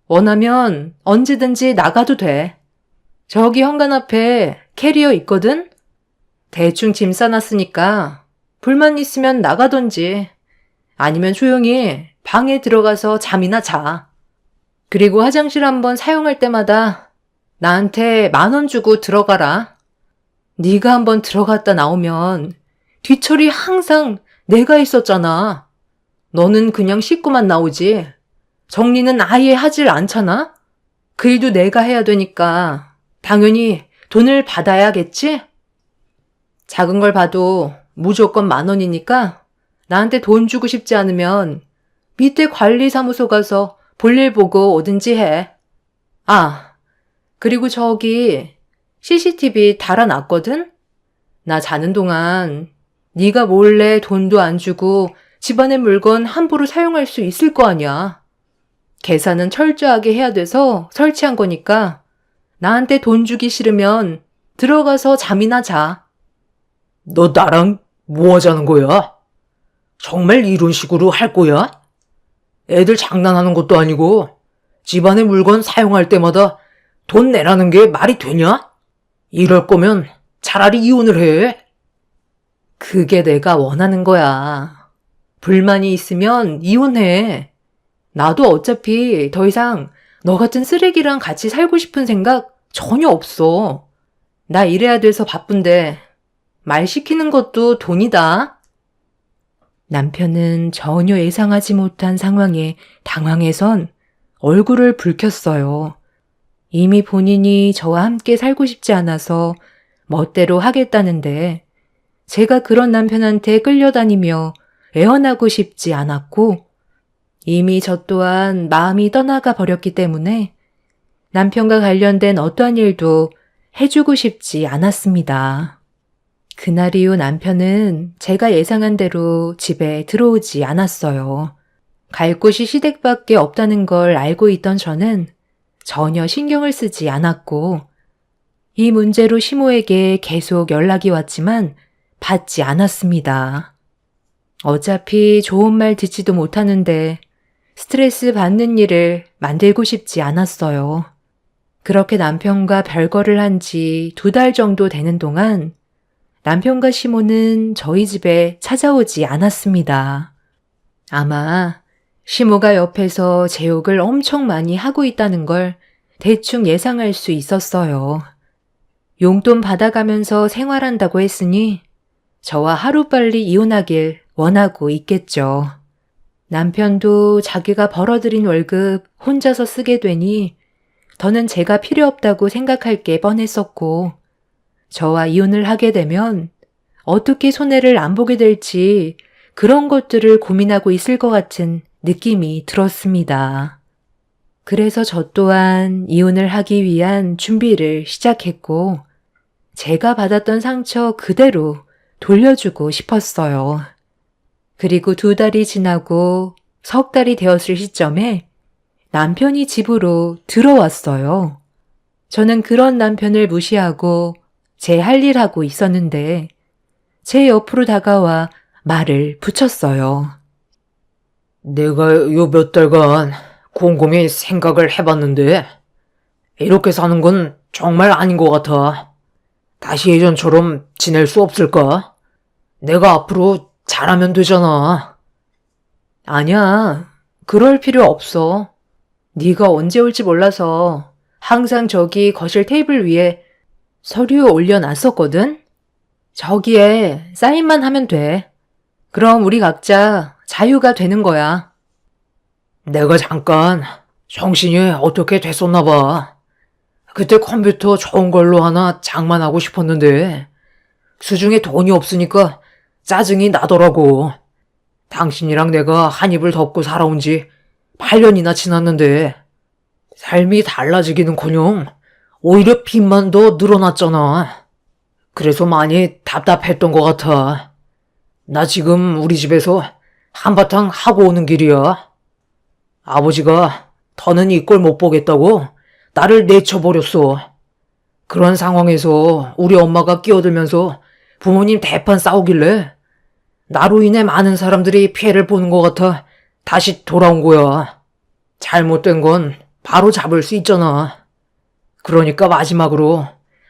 원하면 언제든지 나가도 돼. 저기 현관 앞에 캐리어 있거든? 대충 짐 싸놨으니까 불만 있으면 나가던지 아니면 조용히 방에 들어가서 잠이나 자. 그리고 화장실 한번 사용할 때마다 나한테 10,000원 주고 들어가라. 네가 한번 들어갔다 나오면 뒤처리 항상 내가 있었잖아. 너는 그냥 씻고만 나오지. 정리는 아예 하질 않잖아? 그 일도 내가 해야 되니까 당연히 돈을 받아야겠지? 작은 걸 봐도 무조건 10,000원이니까 나한테 돈 주고 싶지 않으면 밑에 관리사무소 가서 볼일 보고 오든지 해. 아, 그리고 저기 CCTV 달아놨거든? 나 자는 동안 네가 몰래 돈도 안 주고 집안의 물건 함부로 사용할 수 있을 거 아니야. 계산은 철저하게 해야 돼서 설치한 거니까 나한테 돈 주기 싫으면 들어가서 잠이나 자. 너 나랑 뭐 하자는 거야? 정말 이런 식으로 할 거야? 애들 장난하는 것도 아니고 집안의 물건 사용할 때마다 돈 내라는 게 말이 되냐? 이럴 거면 차라리 이혼을 해. 그게 내가 원하는 거야. 불만이 있으면 이혼해. 나도 어차피 더 이상 너 같은 쓰레기랑 같이 살고 싶은 생각 전혀 없어. 나 일해야 돼서 바쁜데 말 시키는 것도 돈이다. 남편은 전혀 예상하지 못한 상황에 당황해선 얼굴을 붉혔어요. 이미 본인이 저와 함께 살고 싶지 않아서 멋대로 하겠다는데 제가 그런 남편한테 끌려다니며 애원하고 싶지 않았고 이미 저 또한 마음이 떠나가 버렸기 때문에 남편과 관련된 어떠한 일도 해주고 싶지 않았습니다. 그날 이후 남편은 제가 예상한 대로 집에 들어오지 않았어요. 갈 곳이 시댁밖에 없다는 걸 알고 있던 저는 전혀 신경을 쓰지 않았고 이 문제로 시모에게 계속 연락이 왔지만 받지 않았습니다. 어차피 좋은 말 듣지도 못하는데 스트레스 받는 일을 만들고 싶지 않았어요. 그렇게 남편과 별거를 한 지 2달 정도 되는 동안 남편과 시모는 저희 집에 찾아오지 않았습니다. 아마 시모가 옆에서 제 욕을 엄청 많이 하고 있다는 걸 대충 예상할 수 있었어요. 용돈 받아가면서 생활한다고 했으니 저와 하루빨리 이혼하길 원하고 있겠죠. 남편도 자기가 벌어들인 월급 혼자서 쓰게 되니 더는 제가 필요 없다고 생각할 게 뻔했었고 저와 이혼을 하게 되면 어떻게 손해를 안 보게 될지 그런 것들을 고민하고 있을 것 같은 느낌이 들었습니다. 그래서 저 또한 이혼을 하기 위한 준비를 시작했고 제가 받았던 상처 그대로 돌려주고 싶었어요. 그리고 2달이 지나고 3달이 되었을 시점에 남편이 집으로 들어왔어요. 저는 그런 남편을 무시하고 제 할 일 하고 있었는데 제 옆으로 다가와 말을 붙였어요. 내가 요 몇 달간 곰곰이 생각을 해봤는데 이렇게 사는 건 정말 아닌 것 같아. 다시 예전처럼 지낼 수 없을까? 내가 앞으로 잘하면 되잖아. 아니야, 그럴 필요 없어. 네가 언제 올지 몰라서 항상 저기 거실 테이블 위에 서류 올려놨었거든? 저기에 사인만 하면 돼. 그럼 우리 각자 자유가 되는 거야. 내가 잠깐 정신이 어떻게 됐었나 봐. 그때 컴퓨터 좋은 걸로 하나 장만하고 싶었는데 수중에 돈이 없으니까 짜증이 나더라고. 당신이랑 내가 한 입을 덮고 살아온 지 8년이나 지났는데 삶이 달라지기는커녕 오히려 빚만 더 늘어났잖아. 그래서 많이 답답했던 것 같아. 나 지금 우리 집에서 한바탕 하고 오는 길이야. 아버지가 더는 이 꼴 못 보겠다고 나를 내쳐버렸어. 그런 상황에서 우리 엄마가 끼어들면서 부모님 대판 싸우길래 나로 인해 많은 사람들이 피해를 보는 것 같아 다시 돌아온 거야. 잘못된 건 바로 잡을 수 있잖아. 그러니까 마지막으로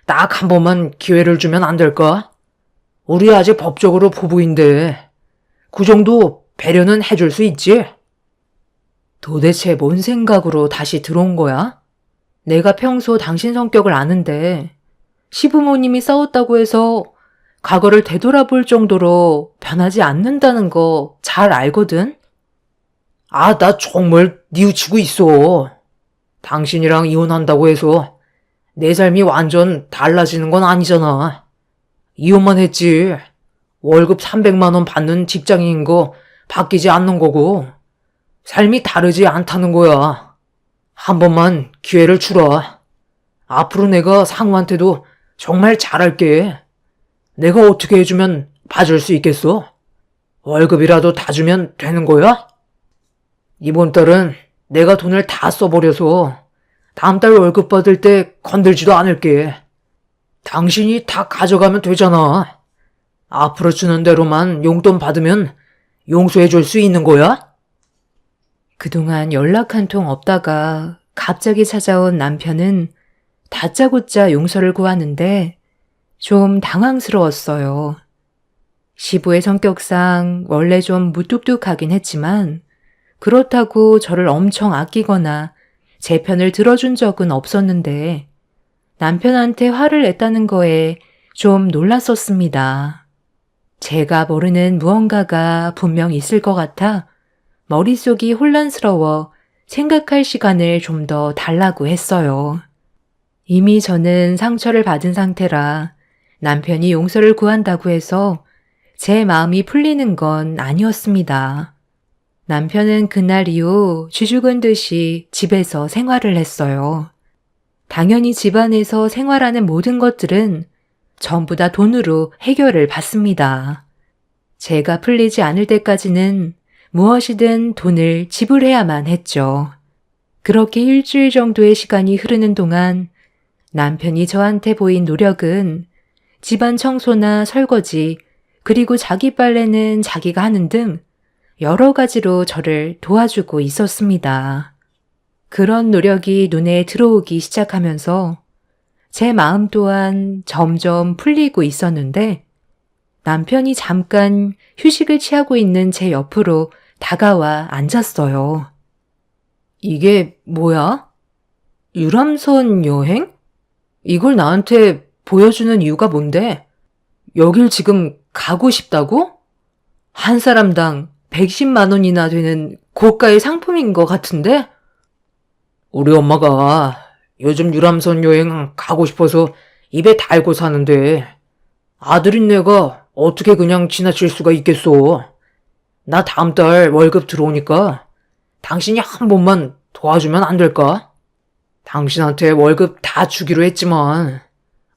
딱 한 번만 기회를 주면 안 될까? 우리 아직 법적으로 부부인데 그 정도 배려는 해줄 수 있지? 도대체 뭔 생각으로 다시 들어온 거야? 내가 평소 당신 성격을 아는데 시부모님이 싸웠다고 해서 과거를 되돌아볼 정도로 변하지 않는다는 거 잘 알거든? 아, 나 정말 뉘우치고 있어. 당신이랑 이혼한다고 해서 내 삶이 완전 달라지는 건 아니잖아. 이혼만 했지. 월급 300만 원 받는 직장인인 거 바뀌지 않는 거고 삶이 다르지 않다는 거야. 한 번만 기회를 주라. 앞으로 내가 상우한테도 정말 잘할게. 내가 어떻게 해주면 봐줄 수 있겠어? 월급이라도 다 주면 되는 거야? 이번 달은 내가 돈을 다 써버려서 다음 달 월급 받을 때 건들지도 않을게. 당신이 다 가져가면 되잖아. 앞으로 주는 대로만 용돈 받으면 용서해 줄 수 있는 거야? 그동안 연락 한 통 없다가 갑자기 찾아온 남편은 다짜고짜 용서를 구하는데 좀 당황스러웠어요. 시부의 성격상 원래 좀 무뚝뚝하긴 했지만 그렇다고 저를 엄청 아끼거나 제 편을 들어준 적은 없었는데 남편한테 화를 냈다는 거에 좀 놀랐었습니다. 제가 모르는 무언가가 분명 있을 것 같아 머릿속이 혼란스러워 생각할 시간을 좀 더 달라고 했어요. 이미 저는 상처를 받은 상태라 남편이 용서를 구한다고 해서 제 마음이 풀리는 건 아니었습니다. 남편은 그날 이후 쥐죽은 듯이 집에서 생활을 했어요. 당연히 집안에서 생활하는 모든 것들은 전부 다 돈으로 해결을 받습니다. 제가 풀리지 않을 때까지는 무엇이든 돈을 지불해야만 했죠. 그렇게 일주일 정도의 시간이 흐르는 동안 남편이 저한테 보인 노력은 집안 청소나 설거지, 그리고 자기 빨래는 자기가 하는 등 여러 가지로 저를 도와주고 있었습니다. 그런 노력이 눈에 들어오기 시작하면서 제 마음 또한 점점 풀리고 있었는데 남편이 잠깐 휴식을 취하고 있는 제 옆으로 다가와 앉았어요. 이게 뭐야? 유람선 여행? 이걸 나한테 보여주는 이유가 뭔데? 여길 지금 가고 싶다고? 한 사람당 110만 원이나 되는 고가의 상품인 것 같은데? 우리 엄마가 요즘 유람선 여행 가고 싶어서 입에 달고 사는데 아들인 내가 어떻게 그냥 지나칠 수가 있겠어. 나 다음 달 월급 들어오니까 당신이 한 번만 도와주면 안 될까? 당신한테 월급 다 주기로 했지만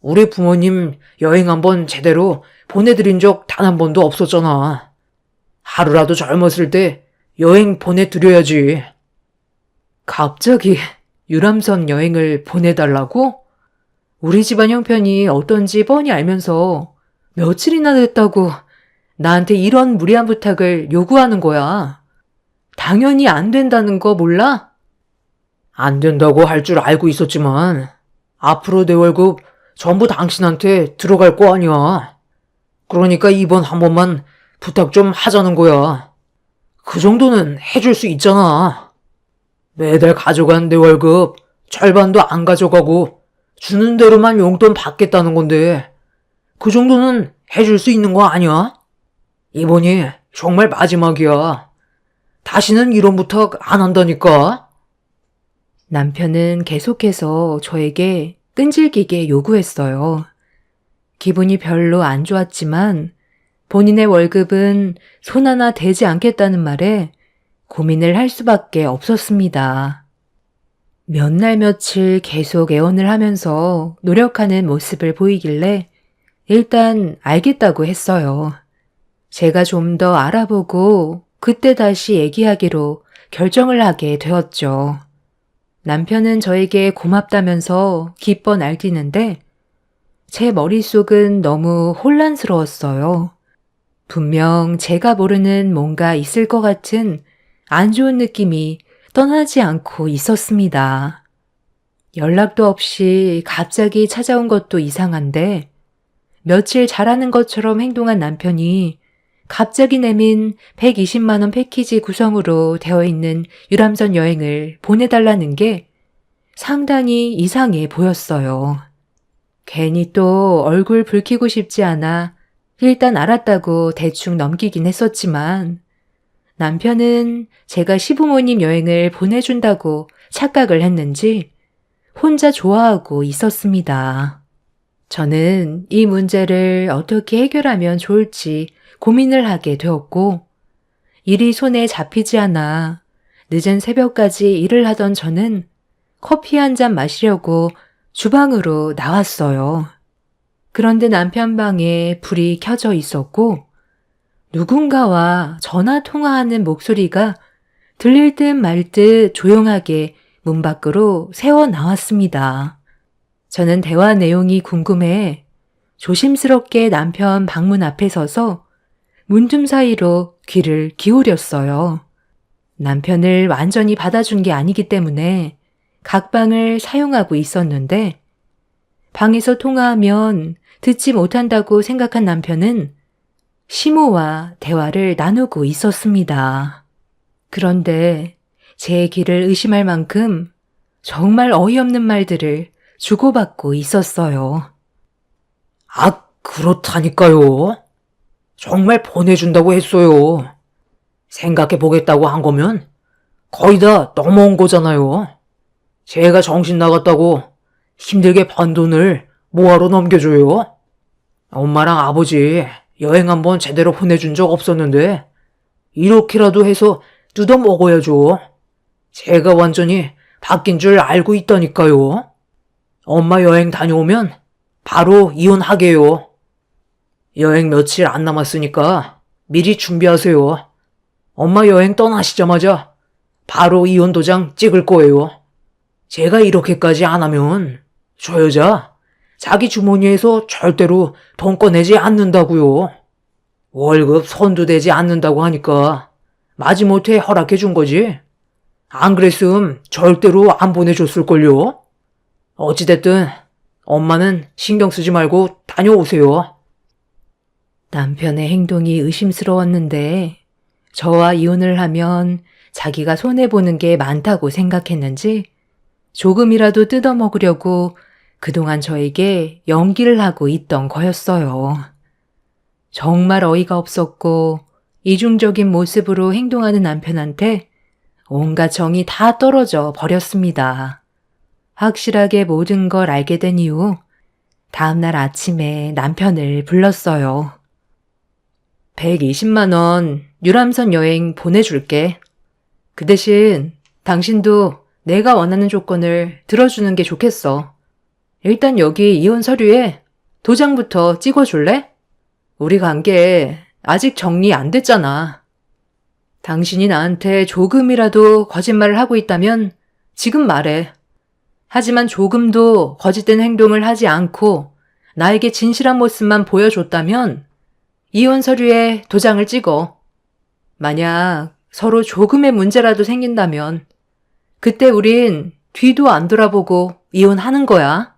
우리 부모님 여행 한번 제대로 보내드린 적 단 한 번도 없었잖아. 하루라도 젊었을 때 여행 보내드려야지. 갑자기 유람선 여행을 보내달라고? 우리 집안 형편이 어떤지 뻔히 알면서 며칠이나 됐다고 나한테 이런 무리한 부탁을 요구하는 거야. 당연히 안 된다는 거 몰라? 안 된다고 할 줄 알고 있었지만 앞으로 내 월급 전부 당신한테 들어갈 거 아니야. 그러니까 이번 한 번만 부탁 좀 하자는 거야. 그 정도는 해줄 수 있잖아. 매달 가져간 내 월급 절반도 안 가져가고 주는 대로만 용돈 받겠다는 건데 그 정도는 해줄 수 있는 거 아니야? 이번이 정말 마지막이야. 다시는 이런 부탁 안 한다니까. 남편은 계속해서 저에게 끈질기게 요구했어요. 기분이 별로 안 좋았지만 본인의 월급은 손 하나 대지 않겠다는 말에 고민을 할 수밖에 없었습니다. 몇 날 며칠 계속 애원을 하면서 노력하는 모습을 보이길래 일단 알겠다고 했어요. 제가 좀 더 알아보고 그때 다시 얘기하기로 결정을 하게 되었죠. 남편은 저에게 고맙다면서 기뻐 날뛰는데 제 머릿속은 너무 혼란스러웠어요. 분명 제가 모르는 뭔가 있을 것 같은 안 좋은 느낌이 떠나지 않고 있었습니다. 연락도 없이 갑자기 찾아온 것도 이상한데 며칠 잘하는 것처럼 행동한 남편이 갑자기 내민 120만 원 패키지 구성으로 되어 있는 유람선 여행을 보내달라는 게 상당히 이상해 보였어요. 괜히 또 얼굴 붉히고 싶지 않아 일단 알았다고 대충 넘기긴 했었지만 남편은 제가 시부모님 여행을 보내준다고 착각을 했는지 혼자 좋아하고 있었습니다. 저는 이 문제를 어떻게 해결하면 좋을지 고민을 하게 되었고 일이 손에 잡히지 않아 늦은 새벽까지 일을 하던 저는 커피 한 잔 마시려고 주방으로 나왔어요. 그런데 남편 방에 불이 켜져 있었고 누군가와 전화 통화하는 목소리가 들릴 듯 말 듯 조용하게 문 밖으로 새어 나왔습니다. 저는 대화 내용이 궁금해 조심스럽게 남편 방문 앞에 서서 문틈 사이로 귀를 기울였어요. 남편을 완전히 받아준 게 아니기 때문에 각 방을 사용하고 있었는데 방에서 통화하면 듣지 못한다고 생각한 남편은 시모와 대화를 나누고 있었습니다. 그런데 제 귀를 의심할 만큼 정말 어이없는 말들을 주고받고 있었어요. 아, 그렇다니까요. 정말 보내준다고 했어요. 생각해보겠다고 한 거면 거의 다 넘어온 거잖아요. 제가 정신 나갔다고 힘들게 번 돈을 뭐하러 넘겨줘요? 엄마랑 아버지 여행 한번 제대로 보내준 적 없었는데 이렇게라도 해서 뜯어 먹어야죠. 제가 완전히 바뀐 줄 알고 있다니까요. 엄마 여행 다녀오면 바로 이혼하게요. 여행 며칠 안 남았으니까 미리 준비하세요. 엄마 여행 떠나시자마자 바로 이혼 도장 찍을 거예요. 제가 이렇게까지 안 하면 저 여자 자기 주머니에서 절대로 돈 꺼내지 않는다고요. 월급 손도 대지 않는다고 하니까 마지못해 허락해 준 거지. 안 그랬음 절대로 안 보내줬을걸요. 어찌됐든 엄마는 신경 쓰지 말고 다녀오세요. 남편의 행동이 의심스러웠는데 저와 이혼을 하면 자기가 손해보는 게 많다고 생각했는지 조금이라도 뜯어먹으려고 그동안 저에게 연기를 하고 있던 거였어요. 정말 어이가 없었고 이중적인 모습으로 행동하는 남편한테 온갖 정이 다 떨어져 버렸습니다. 확실하게 모든 걸 알게 된 이후 다음날 아침에 남편을 불렀어요. 120만 원 유람선 여행 보내줄게. 그 대신 당신도 내가 원하는 조건을 들어주는 게 좋겠어. 일단 여기 이혼 서류에 도장부터 찍어줄래? 우리 관계 아직 정리 안 됐잖아. 당신이 나한테 조금이라도 거짓말을 하고 있다면 지금 말해. 하지만 조금도 거짓된 행동을 하지 않고 나에게 진실한 모습만 보여줬다면 이혼 서류에 도장을 찍어. 만약 서로 조금의 문제라도 생긴다면 그때 우린 뒤도 안 돌아보고 이혼하는 거야.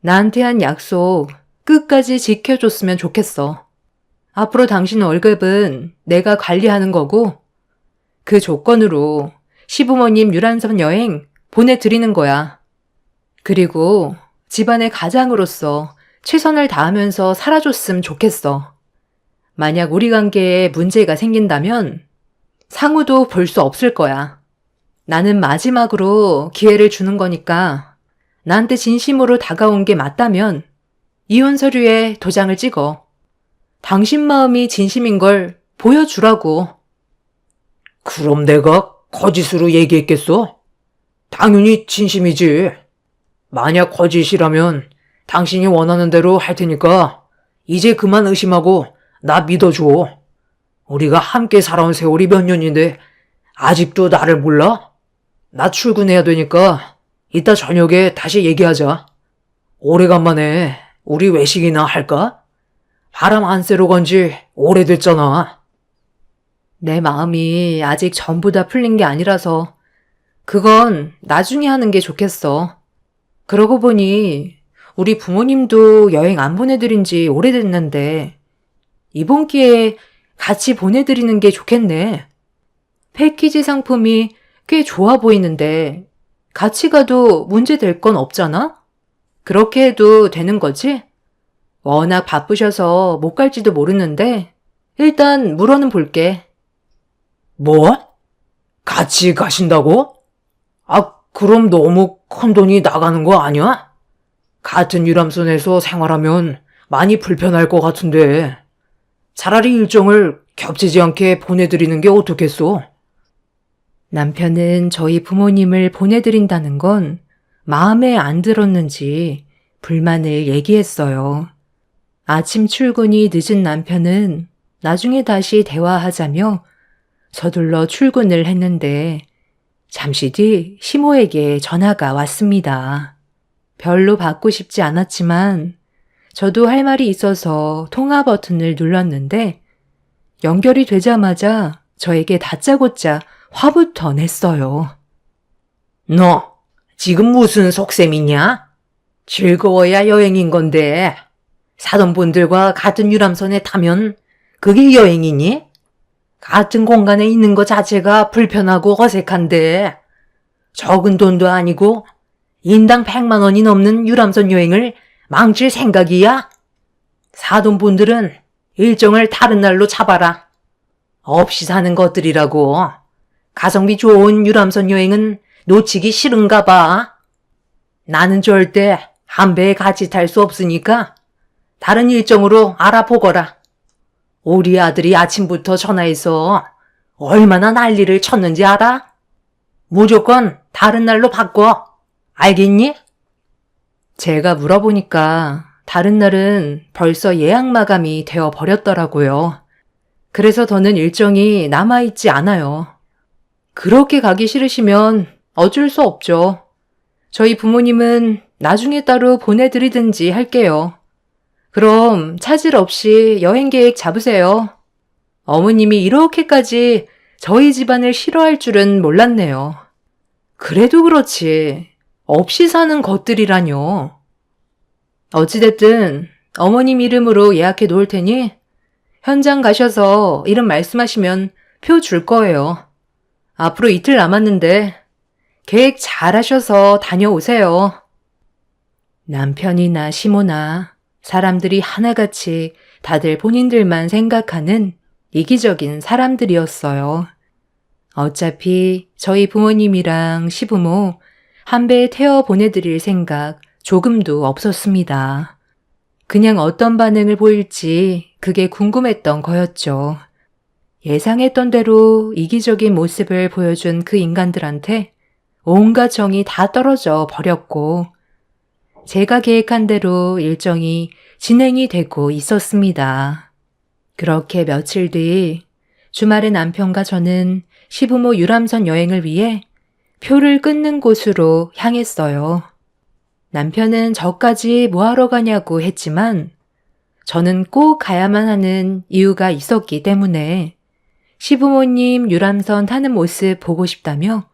나한테 한 약속 끝까지 지켜줬으면 좋겠어. 앞으로 당신 월급은 내가 관리하는 거고 그 조건으로 시부모님 유람선 여행 보내드리는 거야. 그리고 집안의 가장으로서 최선을 다하면서 살아줬으면 좋겠어. 만약 우리 관계에 문제가 생긴다면 상우도 볼 수 없을 거야. 나는 마지막으로 기회를 주는 거니까 나한테 진심으로 다가온 게 맞다면 이혼 서류에 도장을 찍어. 당신 마음이 진심인 걸 보여주라고. 그럼 내가 거짓으로 얘기했겠어? 당연히 진심이지. 만약 거짓이라면 당신이 원하는 대로 할 테니까 이제 그만 의심하고 나 믿어줘. 우리가 함께 살아온 세월이 몇 년인데 아직도 나를 몰라? 나 출근해야 되니까 이따 저녁에 다시 얘기하자. 오래간만에 우리 외식이나 할까? 바람 안 쐬러 간 지 오래됐잖아. 내 마음이 아직 전부 다 풀린 게 아니라서 그건 나중에 하는 게 좋겠어. 그러고 보니 우리 부모님도 여행 안 보내드린 지 오래됐는데 이번 기회에 같이 보내드리는 게 좋겠네. 패키지 상품이 꽤 좋아 보이는데 같이 가도 문제 될 건 없잖아? 그렇게 해도 되는 거지? 워낙 바쁘셔서 못 갈지도 모르는데 일단 물어는 볼게. 뭐? 같이 가신다고? 아, 그럼 너무 큰 돈이 나가는 거 아니야? 같은 유람선에서 생활하면 많이 불편할 것 같은데. 차라리 일정을 겹치지 않게 보내드리는 게 어떻겠소? 남편은 저희 부모님을 보내드린다는 건 마음에 안 들었는지 불만을 얘기했어요. 아침 출근이 늦은 남편은 나중에 다시 대화하자며 서둘러 출근을 했는데 잠시 뒤 시모에게 전화가 왔습니다. 별로 받고 싶지 않았지만 저도 할 말이 있어서 통화 버튼을 눌렀는데 연결이 되자마자 저에게 다짜고짜 화부터 냈어요. 너 지금 무슨 속셈이냐? 즐거워야 여행인 건데 사돈 분들과 같은 유람선에 타면 그게 여행이니? 같은 공간에 있는 것 자체가 불편하고 어색한데 적은 돈도 아니고 인당 100만 원이 넘는 유람선 여행을 망칠 생각이야? 사돈 분들은 일정을 다른 날로 잡아라. 없이 사는 것들이라고. 가성비 좋은 유람선 여행은 놓치기 싫은가 봐. 나는 절대 한 배에 같이 탈 수 없으니까 다른 일정으로 알아보거라. 우리 아들이 아침부터 전화해서 얼마나 난리를 쳤는지 알아? 무조건 다른 날로 바꿔. 알겠니? 제가 물어보니까 다른 날은 벌써 예약 마감이 되어 버렸더라고요. 그래서 더는 일정이 남아있지 않아요. 그렇게 가기 싫으시면 어쩔 수 없죠. 저희 부모님은 나중에 따로 보내드리든지 할게요. 그럼 차질 없이 여행 계획 잡으세요. 어머님이 이렇게까지 저희 집안을 싫어할 줄은 몰랐네요. 그래도 그렇지. 없이 사는 것들이라뇨. 어찌됐든 어머님 이름으로 예약해 놓을 테니 현장 가셔서 이름 말씀하시면 표 줄 거예요. 앞으로 이틀 남았는데 계획 잘 하셔서 다녀오세요. 남편이나 시모나 사람들이 하나같이 다들 본인들만 생각하는 이기적인 사람들이었어요. 어차피 저희 부모님이랑 시부모 한 배에 태워 보내드릴 생각 조금도 없었습니다. 그냥 어떤 반응을 보일지 그게 궁금했던 거였죠. 예상했던 대로 이기적인 모습을 보여준 그 인간들한테 온갖 정이 다 떨어져 버렸고 제가 계획한 대로 일정이 진행이 되고 있었습니다. 그렇게 며칠 뒤 주말에 남편과 저는 시부모 유람선 여행을 위해 표를 끊는 곳으로 향했어요. 남편은 저까지 뭐하러 가냐고 했지만 저는 꼭 가야만 하는 이유가 있었기 때문에 시부모님 유람선 타는 모습 보고 싶다며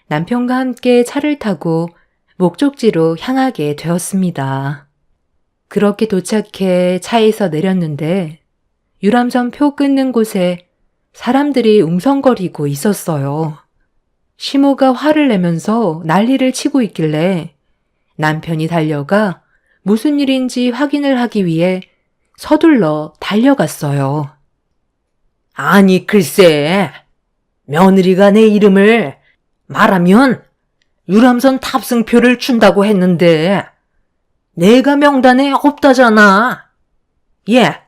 남편과 함께 차를 타고 목적지로 향하게 되었습니다. 그렇게 도착해 차에서 내렸는데 유람선 표 끊는 곳에 사람들이 웅성거리고 있었어요. 시모가 화를 내면서 난리를 치고 있길래 남편이 달려가 무슨 일인지 확인을 하기 위해 서둘러 달려갔어요. 아니 글쎄, 며느리가 내 이름을 말하면 유람선 탑승표를 준다고 했는데 내가 명단에 없다잖아. 예,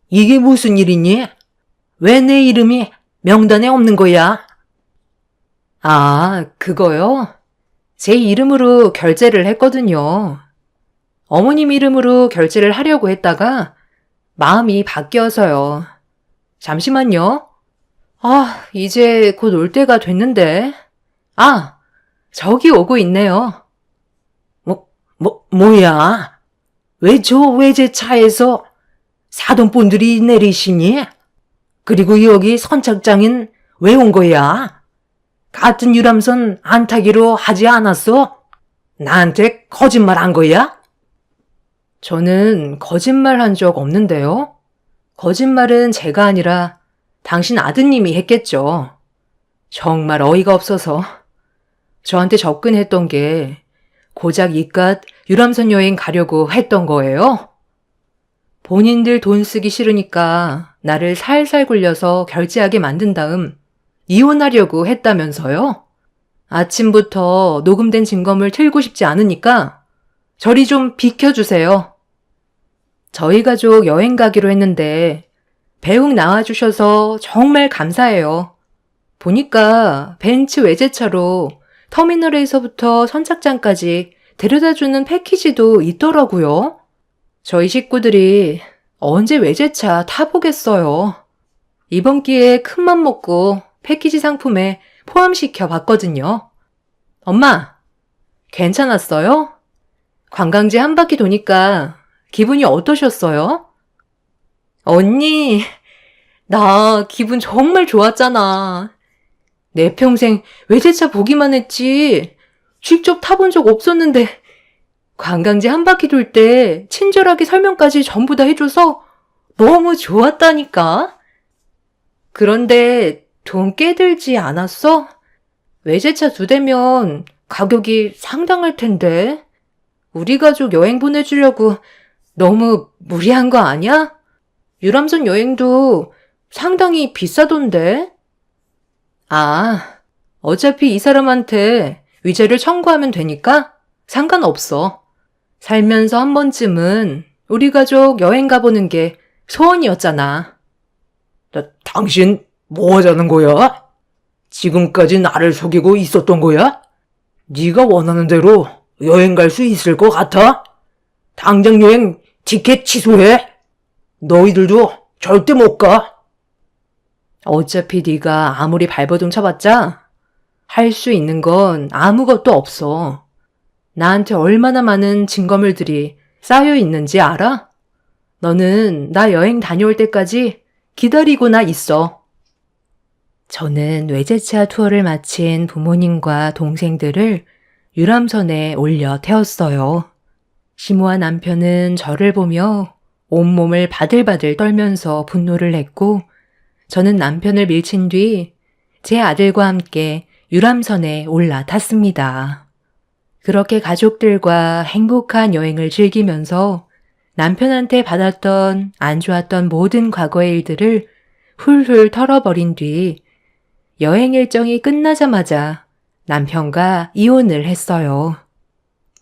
이게 무슨 일이니? 왜 내 이름이 명단에 없는 거야? 아, 그거요? 제 이름으로 결제를 했거든요. 어머님 이름으로 결제를 하려고 했다가 마음이 바뀌어서요. 잠시만요. 이제 곧 올 때가 됐는데. 저기 오고 있네요. 뭐야? 왜 저 외제차에서 사돈분들이 내리시니? 그리고 여기 선착장인 왜 온 거야? 같은 유람선 안 타기로 하지 않았어? 나한테 거짓말 한 거야? 저는 거짓말 한 적 없는데요. 거짓말은 제가 아니라 당신 아드님이 했겠죠. 정말 어이가 없어서 저한테 접근했던 게 고작 이깟 유람선 여행 가려고 했던 거예요? 본인들 돈 쓰기 싫으니까 나를 살살 굴려서 결제하게 만든 다음 이혼하려고 했다면서요? 아침부터 녹음된 증거물 틀고 싶지 않으니까 저리 좀 비켜주세요. 저희 가족 여행 가기로 했는데 배웅 나와주셔서 정말 감사해요. 보니까 벤츠 외제차로 터미널에서부터 선착장까지 데려다주는 패키지도 있더라고요. 저희 식구들이 언제 외제차 타보겠어요. 이번 기회에 큰맘 먹고 패키지 상품에 포함시켜 봤거든요. 엄마, 괜찮았어요? 관광지 한 바퀴 도니까 기분이 어떠셨어요? 언니, 나 기분 정말 좋았잖아. 내 평생 외제차 보기만 했지 직접 타본 적 없었는데 관광지 한 바퀴 돌 때 친절하게 설명까지 전부 다 해줘서 너무 좋았다니까. 그런데 돈 꽤 들지 않았어? 외제차 2대면 가격이 상당할 텐데. 우리 가족 여행 보내주려고 너무 무리한 거 아니야? 유람선 여행도 상당히 비싸던데. 아, 어차피 이 사람한테 위자료 청구하면 되니까 상관없어. 살면서 한 번쯤은 우리 가족 여행 가보는 게 소원이었잖아. 당신 뭐 하자는 거야? 지금까지 나를 속이고 있었던 거야? 네가 원하는 대로 여행 갈 수 있을 것 같아? 당장 여행 티켓 취소해. 너희들도 절대 못 가. 어차피 네가 아무리 발버둥 쳐봤자 할 수 있는 건 아무것도 없어. 나한테 얼마나 많은 증거물들이 쌓여 있는지 알아? 너는 나 여행 다녀올 때까지 기다리고나 있어. 저는 외제차 투어를 마친 부모님과 동생들을 유람선에 올려 태웠어요. 시모와 남편은 저를 보며 온몸을 바들바들 떨면서 분노를 했고, 저는 남편을 밀친 뒤 제 아들과 함께 유람선에 올라탔습니다. 그렇게 가족들과 행복한 여행을 즐기면서 남편한테 받았던 안 좋았던 모든 과거의 일들을 훌훌 털어버린 뒤 여행 일정이 끝나자마자 남편과 이혼을 했어요.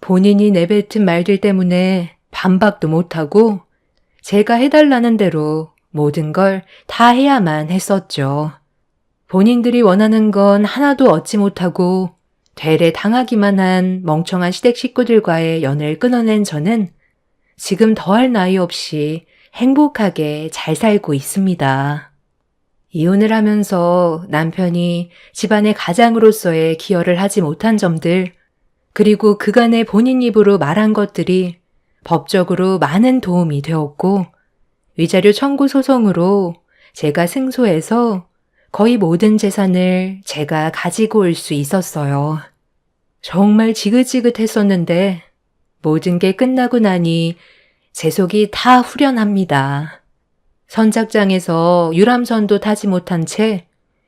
본인이 내뱉은 말들 때문에 반박도 못하고 제가 해달라는 대로 모든 걸 다 해야만 했었죠. 본인들이 원하는 건 하나도 얻지 못하고 되레 당하기만 한 멍청한 시댁 식구들과의 연을 끊어낸 저는 지금 더할 나위 없이 행복하게 잘 살고 있습니다. 이혼을 하면서 남편이 집안의 가장으로서의 기여를 하지 못한 점들, 그리고 그간의 본인 입으로 말한 것들이 법적으로 많은 도움이 되었고, 위자료 청구 소송으로 제가 승소해서 거의 모든 재산을 제가 가지고 올 수 있었어요. 정말 지긋지긋했었는데 모든 게 끝나고 나니 제 속이 다 후련합니다. 선착장에서 유람선도 타지 못한 채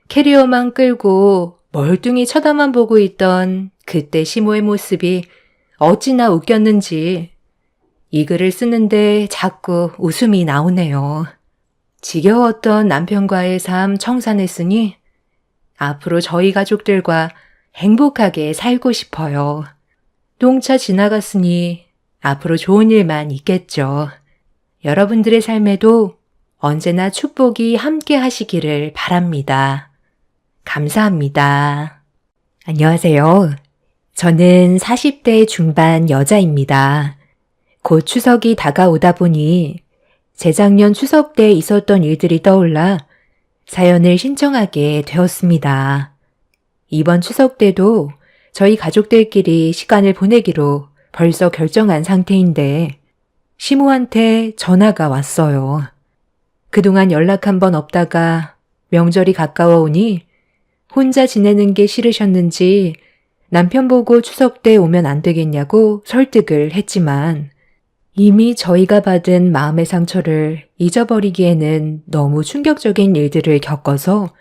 캐리어만 끌고 멀뚱히 쳐다만 보고 있던 그때 시모의 모습이 어찌나 웃겼는지 이 글을 쓰는데 자꾸 웃음이 나오네요. 지겨웠던 남편과의 삶 청산했으니 앞으로 저희 가족들과 행복하게 살고 싶어요. 똥차 지나갔으니 앞으로 좋은 일만 있겠죠. 여러분들의 삶에도 언제나 축복이 함께 하시기를 바랍니다. 감사합니다. 안녕하세요. 저는 40대 중반 여자입니다. 곧 추석이 다가오다 보니 재작년 추석 때 있었던 일들이 떠올라 사연을 신청하게 되었습니다. 이번 추석 때도 저희 가족들끼리 시간을 보내기로 벌써 결정한 상태인데 시모한테 전화가 왔어요. 그동안 연락 한 번 없다가 명절이 가까워 오니 혼자 지내는 게 싫으셨는지 남편 보고 추석 때 오면 안 되겠냐고 설득을 했지만 이미 저희가 받은 마음의 상처를 잊어버리기에는 너무 충격적인 일들을 겪어서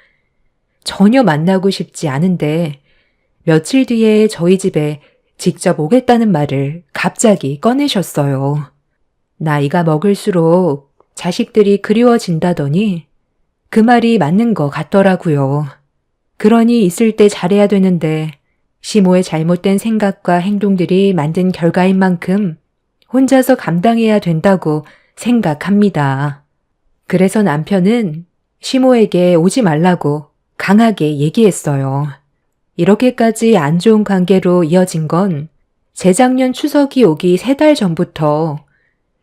전혀 만나고 싶지 않은데 며칠 뒤에 저희 집에 직접 오겠다는 말을 갑자기 꺼내셨어요. 나이가 먹을수록 자식들이 그리워진다더니 그 말이 맞는 것 같더라고요. 그러니 있을 때 잘해야 되는데 시모의 잘못된 생각과 행동들이 만든 결과인 만큼 혼자서 감당해야 된다고 생각합니다. 그래서 남편은 시모에게 오지 말라고 강하게 얘기했어요. 이렇게까지 안 좋은 관계로 이어진 건 재작년 추석이 오기 3달 전부터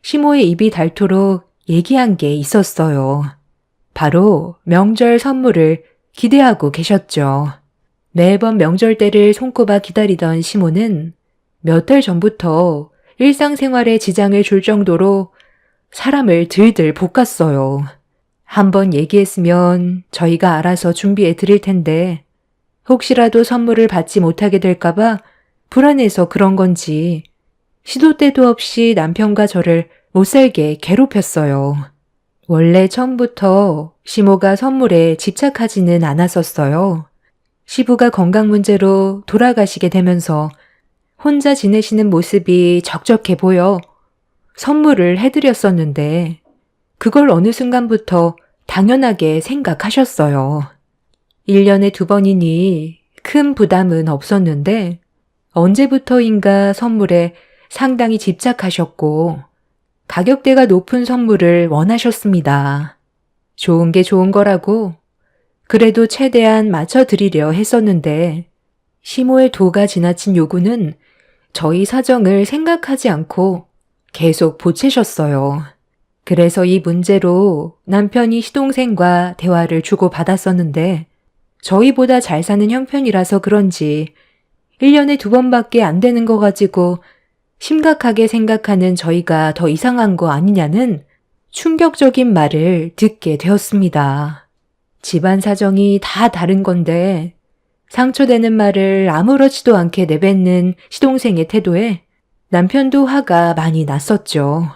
시모의 입이 닳도록 얘기한 게 있었어요. 바로 명절 선물을 기대하고 계셨죠. 매번 명절 때를 손꼽아 기다리던 시모는 몇 달 전부터 일상생활에 지장을 줄 정도로 사람을 들들 볶았어요. 한번 얘기했으면 저희가 알아서 준비해 드릴 텐데 혹시라도 선물을 받지 못하게 될까봐 불안해서 그런 건지 시도 때도 없이 남편과 저를 못살게 괴롭혔어요. 원래 처음부터 시모가 선물에 집착하지는 않았었어요. 시부가 건강 문제로 돌아가시게 되면서 혼자 지내시는 모습이 적적해 보여 선물을 해드렸었는데 그걸 어느 순간부터 당연하게 생각하셨어요. 1년에 2번이니 큰 부담은 없었는데 언제부터인가 선물에 상당히 집착하셨고 가격대가 높은 선물을 원하셨습니다. 좋은 게 좋은 거라고 그래도 최대한 맞춰드리려 했었는데 시모의 도가 지나친 요구는 저희 사정을 생각하지 않고 계속 보채셨어요. 그래서 이 문제로 남편이 시동생과 대화를 주고받았었는데 저희보다 잘 사는 형편이라서 그런지 1년에 2번밖에 안 되는 거 가지고 심각하게 생각하는 저희가 더 이상한 거 아니냐는 충격적인 말을 듣게 되었습니다. 집안 사정이 다 다른 건데 상처되는 말을 아무렇지도 않게 내뱉는 시동생의 태도에 남편도 화가 많이 났었죠.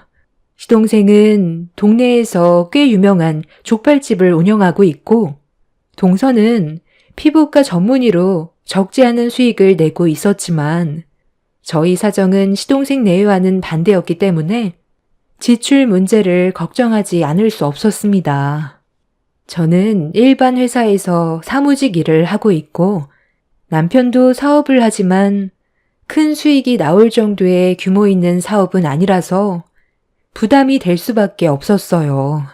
시동생은 동네에서 꽤 유명한 족발집을 운영하고 있고 동서는 피부과 전문의로 적지 않은 수익을 내고 있었지만 저희 사정은 시동생 내외와는 반대였기 때문에 지출 문제를 걱정하지 않을 수 없었습니다. 저는 일반 회사에서 사무직 일을 하고 있고 남편도 사업을 하지만 큰 수익이 나올 정도의 규모 있는 사업은 아니라서 부담이 될 수밖에 없었어요.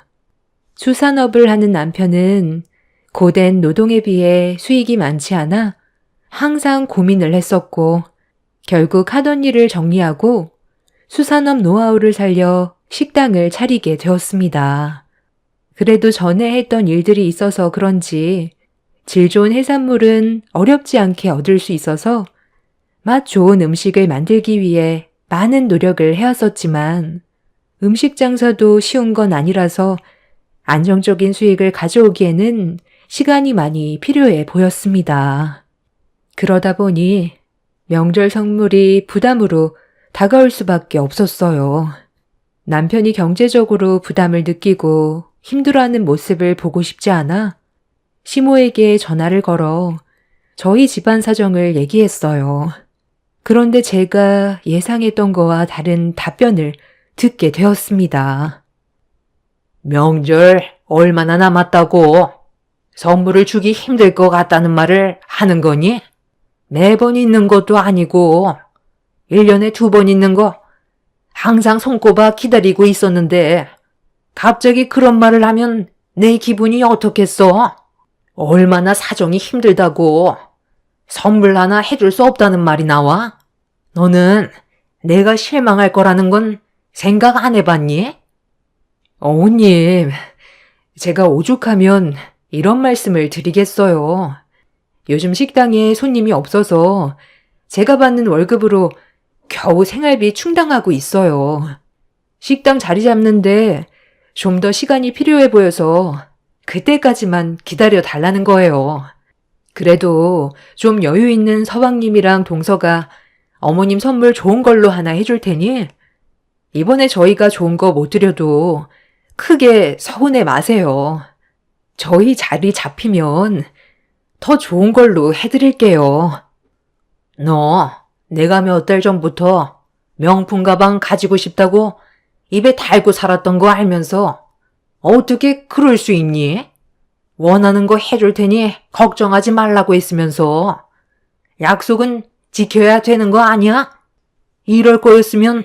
수산업을 하는 남편은 고된 노동에 비해 수익이 많지 않아 항상 고민을 했었고 결국 하던 일을 정리하고 수산업 노하우를 살려 식당을 차리게 되었습니다. 그래도 전에 했던 일들이 있어서 그런지 질 좋은 해산물은 어렵지 않게 얻을 수 있어서 맛 좋은 음식을 만들기 위해 많은 노력을 해왔었지만 음식 장사도 쉬운 건 아니라서 안정적인 수익을 가져오기에는 시간이 많이 필요해 보였습니다. 그러다 보니 명절 선물이 부담으로 다가올 수밖에 없었어요. 남편이 경제적으로 부담을 느끼고 힘들어하는 모습을 보고 싶지 않아 시모에게 전화를 걸어 저희 집안 사정을 얘기했어요. 그런데 제가 예상했던 거와 다른 답변을 듣게 되었습니다. 명절 얼마나 남았다고? 선물을 주기 힘들 것 같다는 말을 하는 거니? 매번 있는 것도 아니고 1년에 2번 있는 거 항상 손꼽아 기다리고 있었는데 갑자기 그런 말을 하면 내 기분이 어떻겠어? 얼마나 사정이 힘들다고 선물 하나 해줄 수 없다는 말이 나와? 너는 내가 실망할 거라는 건 생각 안 해봤니? 어머님, 제가 오죽하면 이런 말씀을 드리겠어요. 요즘 식당에 손님이 없어서 제가 받는 월급으로 겨우 생활비 충당하고 있어요. 식당 자리 잡는데 좀 더 시간이 필요해 보여서 그때까지만 기다려 달라는 거예요. 그래도 좀 여유 있는 서방님이랑 동서가 어머님 선물 좋은 걸로 하나 해줄 테니 이번에 저희가 좋은 거 못 드려도 크게 서운해 마세요. 저희 자리 잡히면 더 좋은 걸로 해드릴게요. 너 내가 몇 달 전부터 명품 가방 가지고 싶다고 입에 달고 살았던 거 알면서 어떻게 그럴 수 있니? 원하는 거 해줄 테니 걱정하지 말라고 했으면서 약속은 지켜야 되는 거 아니야? 이럴 거였으면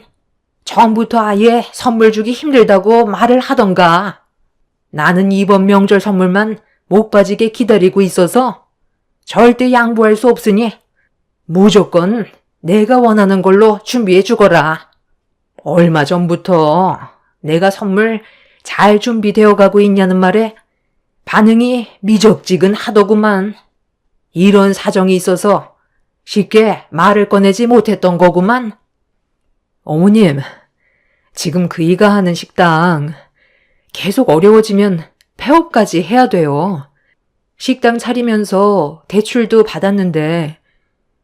처음부터 아예 선물 주기 힘들다고 말을 하던가. 나는 이번 명절 선물만 못 빠지게 기다리고 있어서 절대 양보할 수 없으니 무조건 내가 원하는 걸로 준비해 주거라. 얼마 전부터 내가 선물 잘 준비되어 가고 있냐는 말에 반응이 미적지근하더구만. 이런 사정이 있어서 쉽게 말을 꺼내지 못했던 거구만. 어머님, 지금 그이가 하는 식당 계속 어려워지면 폐업까지 해야 돼요. 식당 차리면서 대출도 받았는데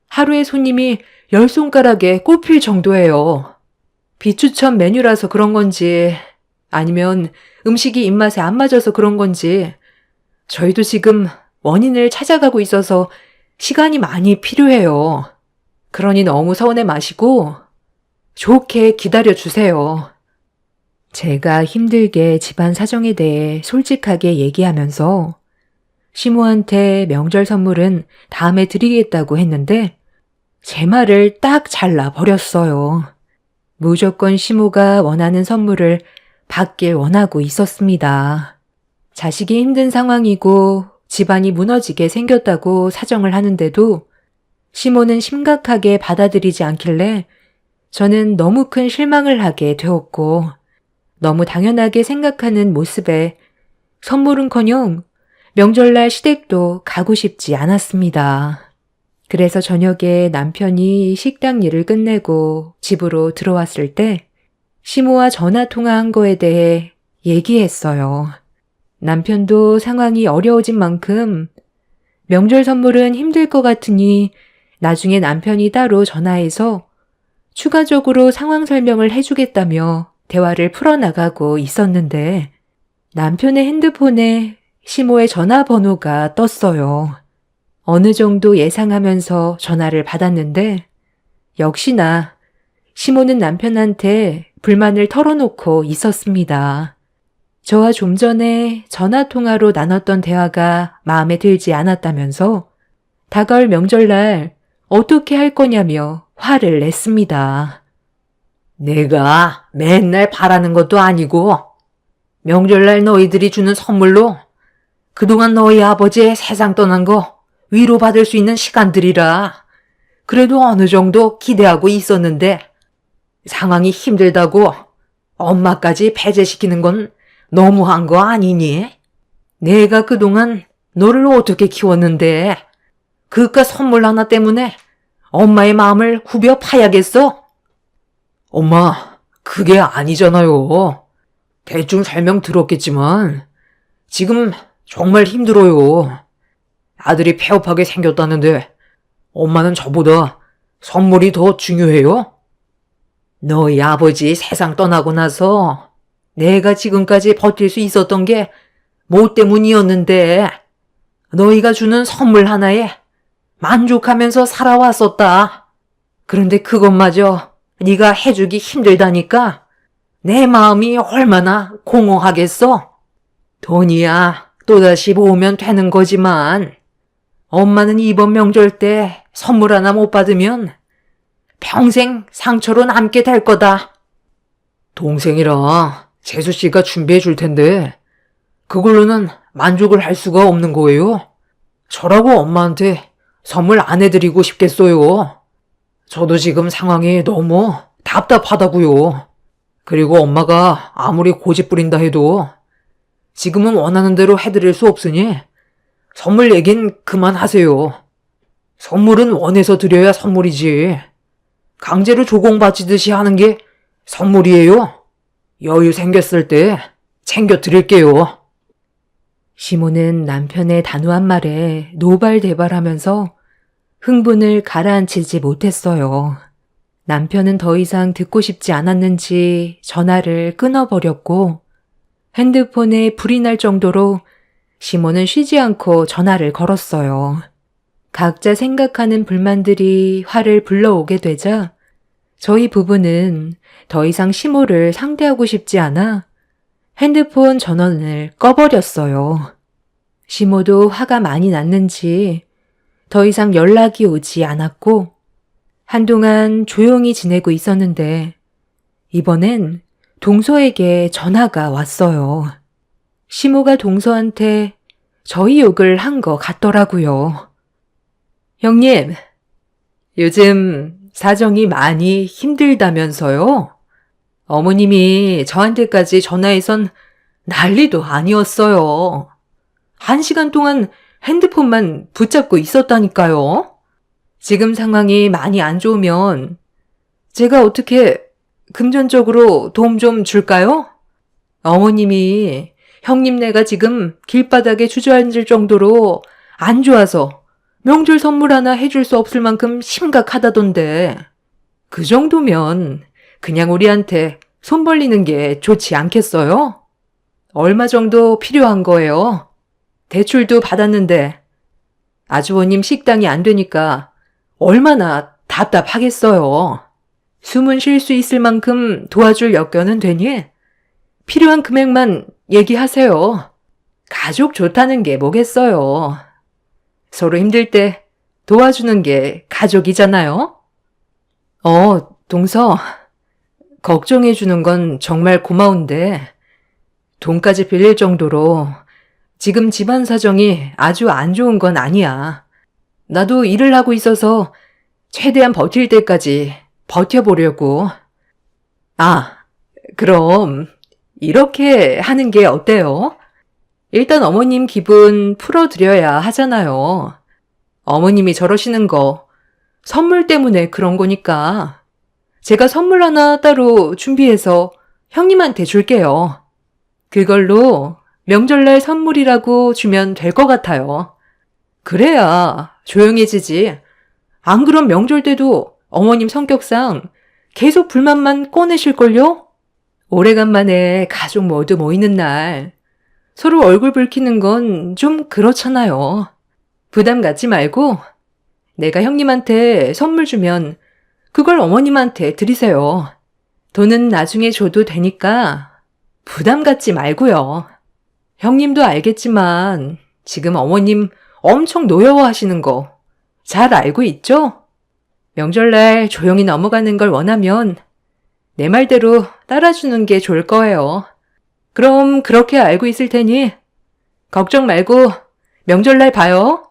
하루에 손님이 10손가락에 꼽힐 정도예요. 비추천 메뉴라서 그런 건지 아니면 음식이 입맛에 안 맞아서 그런 건지 저희도 지금 원인을 찾아가고 있어서 시간이 많이 필요해요. 그러니 너무 서운해 마시고 좋게 기다려 주세요. 제가 힘들게 집안 사정에 대해 솔직하게 얘기하면서 시모한테 명절 선물은 다음에 드리겠다고 했는데 제 말을 딱 잘라버렸어요. 무조건 시모가 원하는 선물을 받길 원하고 있었습니다. 자식이 힘든 상황이고 집안이 무너지게 생겼다고 사정을 하는데도 시모는 심각하게 받아들이지 않길래 저는 너무 큰 실망을 하게 되었고 너무 당연하게 생각하는 모습에 선물은커녕 명절날 시댁도 가고 싶지 않았습니다. 그래서 저녁에 남편이 식당 일을 끝내고 집으로 들어왔을 때 시모와 전화 통화한 거에 대해 얘기했어요. 남편도 상황이 어려워진 만큼 명절 선물은 힘들 것 같으니 나중에 남편이 따로 전화해서 추가적으로 상황 설명을 해주겠다며 대화를 풀어나가고 있었는데 남편의 핸드폰에 시모의 전화번호가 떴어요. 어느 정도 예상하면서 전화를 받았는데 역시나 시모는 남편한테 불만을 털어놓고 있었습니다. 저와 좀 전에 전화통화로 나눴던 대화가 마음에 들지 않았다면서 다가올 명절날 어떻게 할 거냐며 화를 냈습니다. 내가 맨날 바라는 것도 아니고 명절날 너희들이 주는 선물로 그동안 너희 아버지의 세상 떠난 거 위로받을 수 있는 시간들이라 그래도 어느 정도 기대하고 있었는데 상황이 힘들다고 엄마까지 배제시키는 건 너무한 거 아니니? 내가 그동안 너를 어떻게 키웠는데 그깟 선물 하나 때문에 엄마의 마음을 후벼 파야겠어? 엄마, 그게 아니잖아요. 대충 설명 들었겠지만 지금 정말 힘들어요. 아들이 폐업하게 생겼다는데 엄마는 저보다 선물이 더 중요해요? 너희 아버지 세상 떠나고 나서 내가 지금까지 버틸 수 있었던 게 뭐 때문이었는데 너희가 주는 선물 하나에 만족하면서 살아왔었다. 그런데 그것마저 네가 해주기 힘들다니까 내 마음이 얼마나 공허하겠어. 돈이야 또다시 모으면 되는 거지만 엄마는 이번 명절 때 선물 하나 못 받으면 평생 상처로 남게 될 거다. 동생이라 재수씨가 준비해 줄 텐데 그걸로는 만족을 할 수가 없는 거예요. 저라고 엄마한테 선물 안 해드리고 싶겠어요. 저도 지금 상황이 너무 답답하다고요. 그리고 엄마가 아무리 고집 부린다 해도 지금은 원하는 대로 해드릴 수 없으니 선물 얘긴 그만하세요. 선물은 원해서 드려야 선물이지. 강제로 조공바치듯이 하는 게 선물이에요. 여유 생겼을 때 챙겨 드릴게요. 시모는 남편의 단호한 말에 노발대발하면서 흥분을 가라앉히지 못했어요. 남편은 더 이상 듣고 싶지 않았는지 전화를 끊어버렸고 핸드폰에 불이 날 정도로 시모는 쉬지 않고 전화를 걸었어요. 각자 생각하는 불만들이 화를 불러오게 되자 저희 부부는 더 이상 시모를 상대하고 싶지 않아 핸드폰 전원을 꺼버렸어요. 시모도 화가 많이 났는지 더 이상 연락이 오지 않았고 한동안 조용히 지내고 있었는데 이번엔 동서에게 전화가 왔어요. 시모가 동서한테 저희 욕을 한 것 같더라고요. 형님, 요즘 사정이 많이 힘들다면서요? 어머님이 저한테까지 전화해선 난리도 아니었어요. 1시간 동안 핸드폰만 붙잡고 있었다니까요. 지금 상황이 많이 안 좋으면 제가 어떻게 금전적으로 도움 좀 줄까요? 어머님이 형님네가 지금 길바닥에 주저앉을 정도로 안 좋아서 명절 선물 하나 해줄 수 없을 만큼 심각하다던데 그 정도면 그냥 우리한테 손 벌리는 게 좋지 않겠어요? 얼마 정도 필요한 거예요? 대출도 받았는데 아주버님 식당이 안 되니까 얼마나 답답하겠어요. 숨은 쉴 수 있을 만큼 도와줄 여건은 되니 필요한 금액만 얘기하세요. 가족 좋다는 게 뭐겠어요. 서로 힘들 때 도와주는 게 가족이잖아요. 동서, 걱정해 주는 건 정말 고마운데 돈까지 빌릴 정도로 지금 집안 사정이 아주 안 좋은 건 아니야. 나도 일을 하고 있어서 최대한 버틸 때까지 버텨보려고. 그럼 이렇게 하는 게 어때요? 일단 어머님 기분 풀어드려야 하잖아요. 어머님이 저러시는 거 선물 때문에 그런 거니까 제가 선물 하나 따로 준비해서 형님한테 줄게요. 그걸로 명절날 선물이라고 주면 될 것 같아요. 그래야 조용해지지. 안 그럼 명절 때도 어머님 성격상 계속 불만만 꺼내실걸요? 오래간만에 가족 모두 모이는 날 서로 얼굴 붉히는 건 좀 그렇잖아요. 부담 갖지 말고 내가 형님한테 선물 주면 그걸 어머님한테 드리세요. 돈은 나중에 줘도 되니까 부담 갖지 말고요. 형님도 알겠지만 지금 어머님 엄청 노여워하시는 거 잘 알고 있죠? 명절날 조용히 넘어가는 걸 원하면 내 말대로 따라주는 게 좋을 거예요. 그럼 그렇게 알고 있을 테니 걱정 말고 명절날 봐요.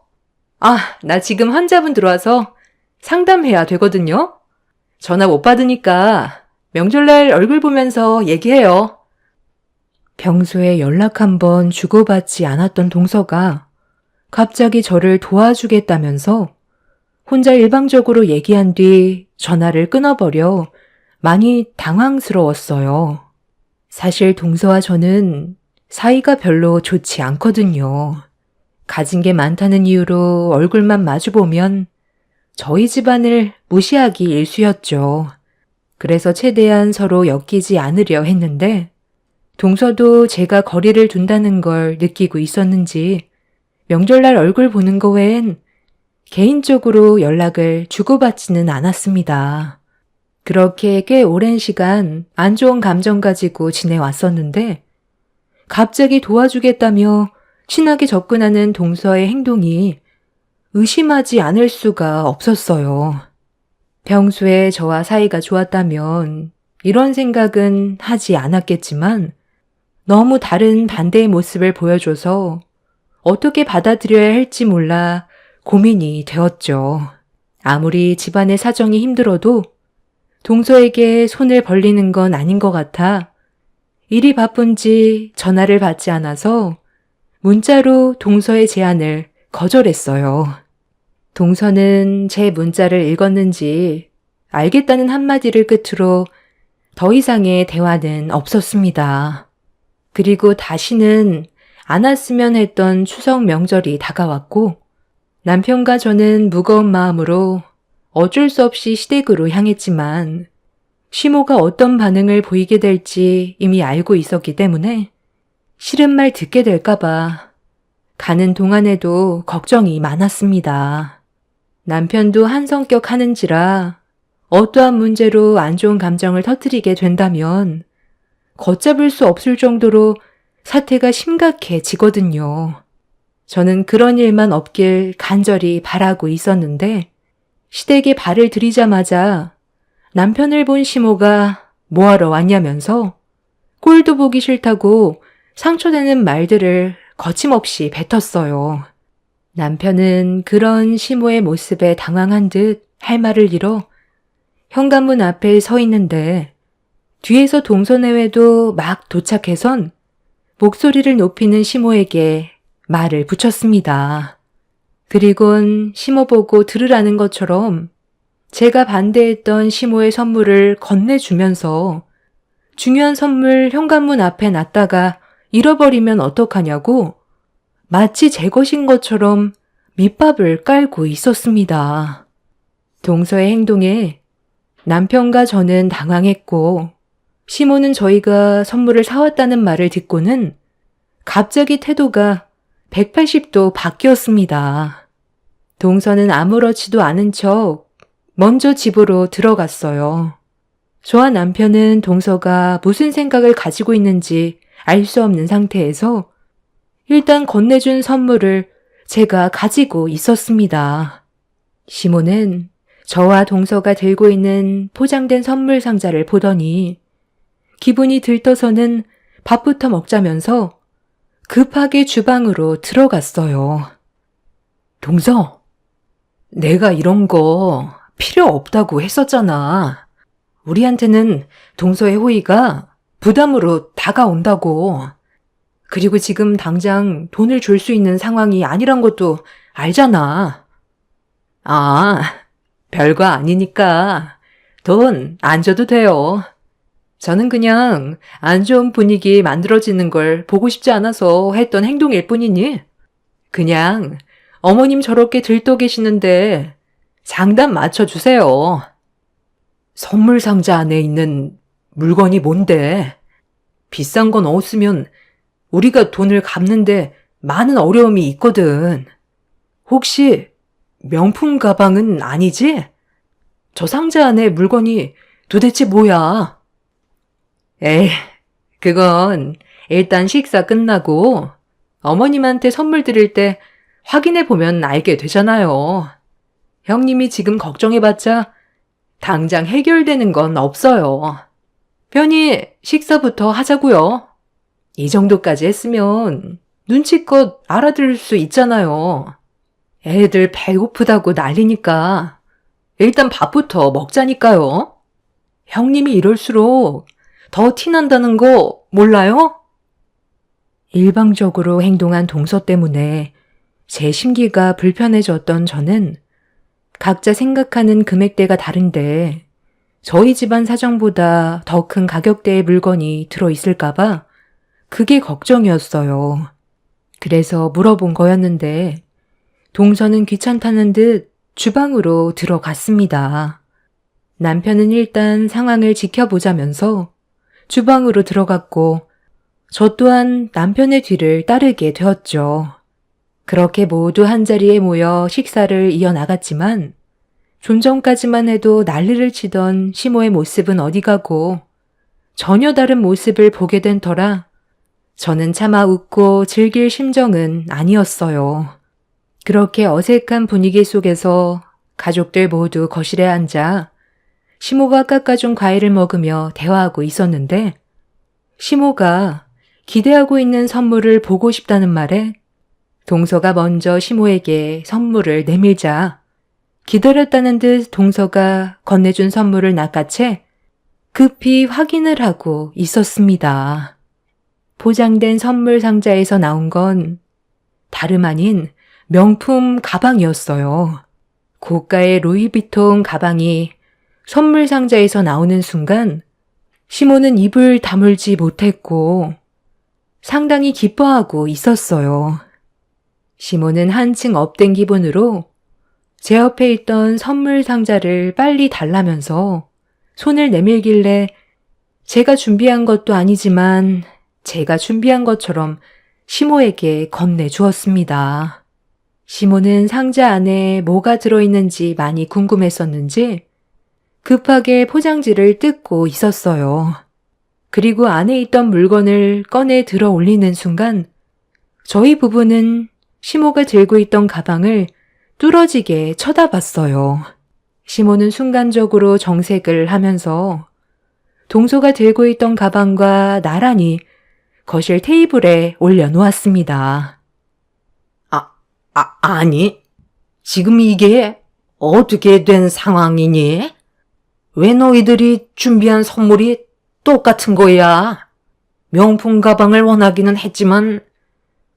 나 지금 환자분 들어와서 상담해야 되거든요. 전화 못 받으니까 명절날 얼굴 보면서 얘기해요. 평소에 연락 한번 주고받지 않았던 동서가 갑자기 저를 도와주겠다면서 혼자 일방적으로 얘기한 뒤 전화를 끊어버려 많이 당황스러웠어요. 사실 동서와 저는 사이가 별로 좋지 않거든요. 가진 게 많다는 이유로 얼굴만 마주보면 저희 집안을 무시하기 일쑤였죠. 그래서 최대한 서로 엮이지 않으려 했는데 동서도 제가 거리를 둔다는 걸 느끼고 있었는지 명절날 얼굴 보는 거 외엔 개인적으로 연락을 주고받지는 않았습니다. 그렇게 꽤 오랜 시간 안 좋은 감정 가지고 지내왔었는데 갑자기 도와주겠다며 친하게 접근하는 동서의 행동이 의심하지 않을 수가 없었어요. 평소에 저와 사이가 좋았다면 이런 생각은 하지 않았겠지만 너무 다른 반대의 모습을 보여줘서 어떻게 받아들여야 할지 몰라 고민이 되었죠. 아무리 집안의 사정이 힘들어도 동서에게 손을 벌리는 건 아닌 것 같아 일이 바쁜지 전화를 받지 않아서 문자로 동서의 제안을 거절했어요. 동서는 제 문자를 읽었는지 알겠다는 한마디를 끝으로 더 이상의 대화는 없었습니다. 그리고 다시는 안 왔으면 했던 추석 명절이 다가왔고 남편과 저는 무거운 마음으로 어쩔 수 없이 시댁으로 향했지만 시모가 어떤 반응을 보이게 될지 이미 알고 있었기 때문에 싫은 말 듣게 될까봐 가는 동안에도 걱정이 많았습니다. 남편도 한 성격 하는지라 어떠한 문제로 안 좋은 감정을 터뜨리게 된다면 걷잡을 수 없을 정도로 사태가 심각해지거든요. 저는 그런 일만 없길 간절히 바라고 있었는데 시댁에 발을 들이자마자 남편을 본 시모가 뭐하러 왔냐면서 꼴도 보기 싫다고 상처되는 말들을 거침없이 뱉었어요. 남편은 그런 시모의 모습에 당황한 듯 할 말을 잃어 현관문 앞에 서 있는데 뒤에서 동서내외도 막 도착해선 목소리를 높이는 시모에게 말을 붙였습니다. 그리곤 시모 보고 들으라는 것처럼 제가 반대했던 시모의 선물을 건네주면서 중요한 선물 현관문 앞에 놨다가 잃어버리면 어떡하냐고 마치 제 것인 것처럼 밑밥을 깔고 있었습니다. 동서의 행동에 남편과 저는 당황했고 시모는 저희가 선물을 사왔다는 말을 듣고는 갑자기 태도가 180도 바뀌었습니다. 동서는 아무렇지도 않은 척 먼저 집으로 들어갔어요. 저와 남편은 동서가 무슨 생각을 가지고 있는지 알 수 없는 상태에서 일단 건네준 선물을 제가 가지고 있었습니다. 시모는 저와 동서가 들고 있는 포장된 선물 상자를 보더니 기분이 들떠서는 밥부터 먹자면서 급하게 주방으로 들어갔어요. 동서, 내가 이런 거 필요 없다고 했었잖아. 우리한테는 동서의 호의가 부담으로 다가온다고. 그리고 지금 당장 돈을 줄 수 있는 상황이 아니란 것도 알잖아. 아, 별거 아니니까 돈 안 줘도 돼요. 저는 그냥 안 좋은 분위기 만들어지는 걸 보고 싶지 않아서 했던 행동일 뿐이니 그냥 어머님 저렇게 들떠 계시는데 장단 맞춰주세요. 선물 상자 안에 있는 물건이 뭔데? 비싼 건 없으면 우리가 돈을 갚는데 많은 어려움이 있거든. 혹시 명품 가방은 아니지? 저 상자 안에 물건이 도대체 뭐야? 에이, 그건 일단 식사 끝나고 어머님한테 선물 드릴 때 확인해 보면 알게 되잖아요. 형님이 지금 걱정해봤자 당장 해결되는 건 없어요. 편히 식사부터 하자고요. 이 정도까지 했으면 눈치껏 알아들을 수 있잖아요. 애들 배고프다고 난리니까 일단 밥부터 먹자니까요. 형님이 이럴수록 더 티난다는 거 몰라요? 일방적으로 행동한 동서 때문에 제 심기가 불편해졌던 저는 각자 생각하는 금액대가 다른데 저희 집안 사정보다 더 큰 가격대의 물건이 들어있을까봐 그게 걱정이었어요. 그래서 물어본 거였는데 동서는 귀찮다는 듯 주방으로 들어갔습니다. 남편은 일단 상황을 지켜보자면서 주방으로 들어갔고 저 또한 남편의 뒤를 따르게 되었죠. 그렇게 모두 한자리에 모여 식사를 이어나갔지만 좀 전까지만 해도 난리를 치던 시모의 모습은 어디 가고 전혀 다른 모습을 보게 된 터라 저는 차마 웃고 즐길 심정은 아니었어요. 그렇게 어색한 분위기 속에서 가족들 모두 거실에 앉아 시모가 깎아준 과일을 먹으며 대화하고 있었는데 시모가 기대하고 있는 선물을 보고 싶다는 말에 동서가 먼저 시모에게 선물을 내밀자 기다렸다는 듯 동서가 건네준 선물을 낚아채 급히 확인을 하고 있었습니다. 포장된 선물 상자에서 나온 건 다름 아닌 명품 가방이었어요. 고가의 루이비통 가방이 선물 상자에서 나오는 순간 시모는 입을 다물지 못했고 상당히 기뻐하고 있었어요. 시모는 한층 업된 기분으로 제 옆에 있던 선물 상자를 빨리 달라면서 손을 내밀길래 제가 준비한 것도 아니지만 제가 준비한 것처럼 시모에게 건네주었습니다. 시모는 상자 안에 뭐가 들어있는지 많이 궁금했었는지 급하게 포장지를 뜯고 있었어요. 그리고 안에 있던 물건을 꺼내 들어 올리는 순간 저희 부부는 시모가 들고 있던 가방을 뚫어지게 쳐다봤어요. 시모는 순간적으로 정색을 하면서 동서가 들고 있던 가방과 나란히 거실 테이블에 올려놓았습니다. 아니, 지금 이게 어떻게 된 상황이니? 왜 너희들이 준비한 선물이 똑같은 거야? 명품 가방을 원하기는 했지만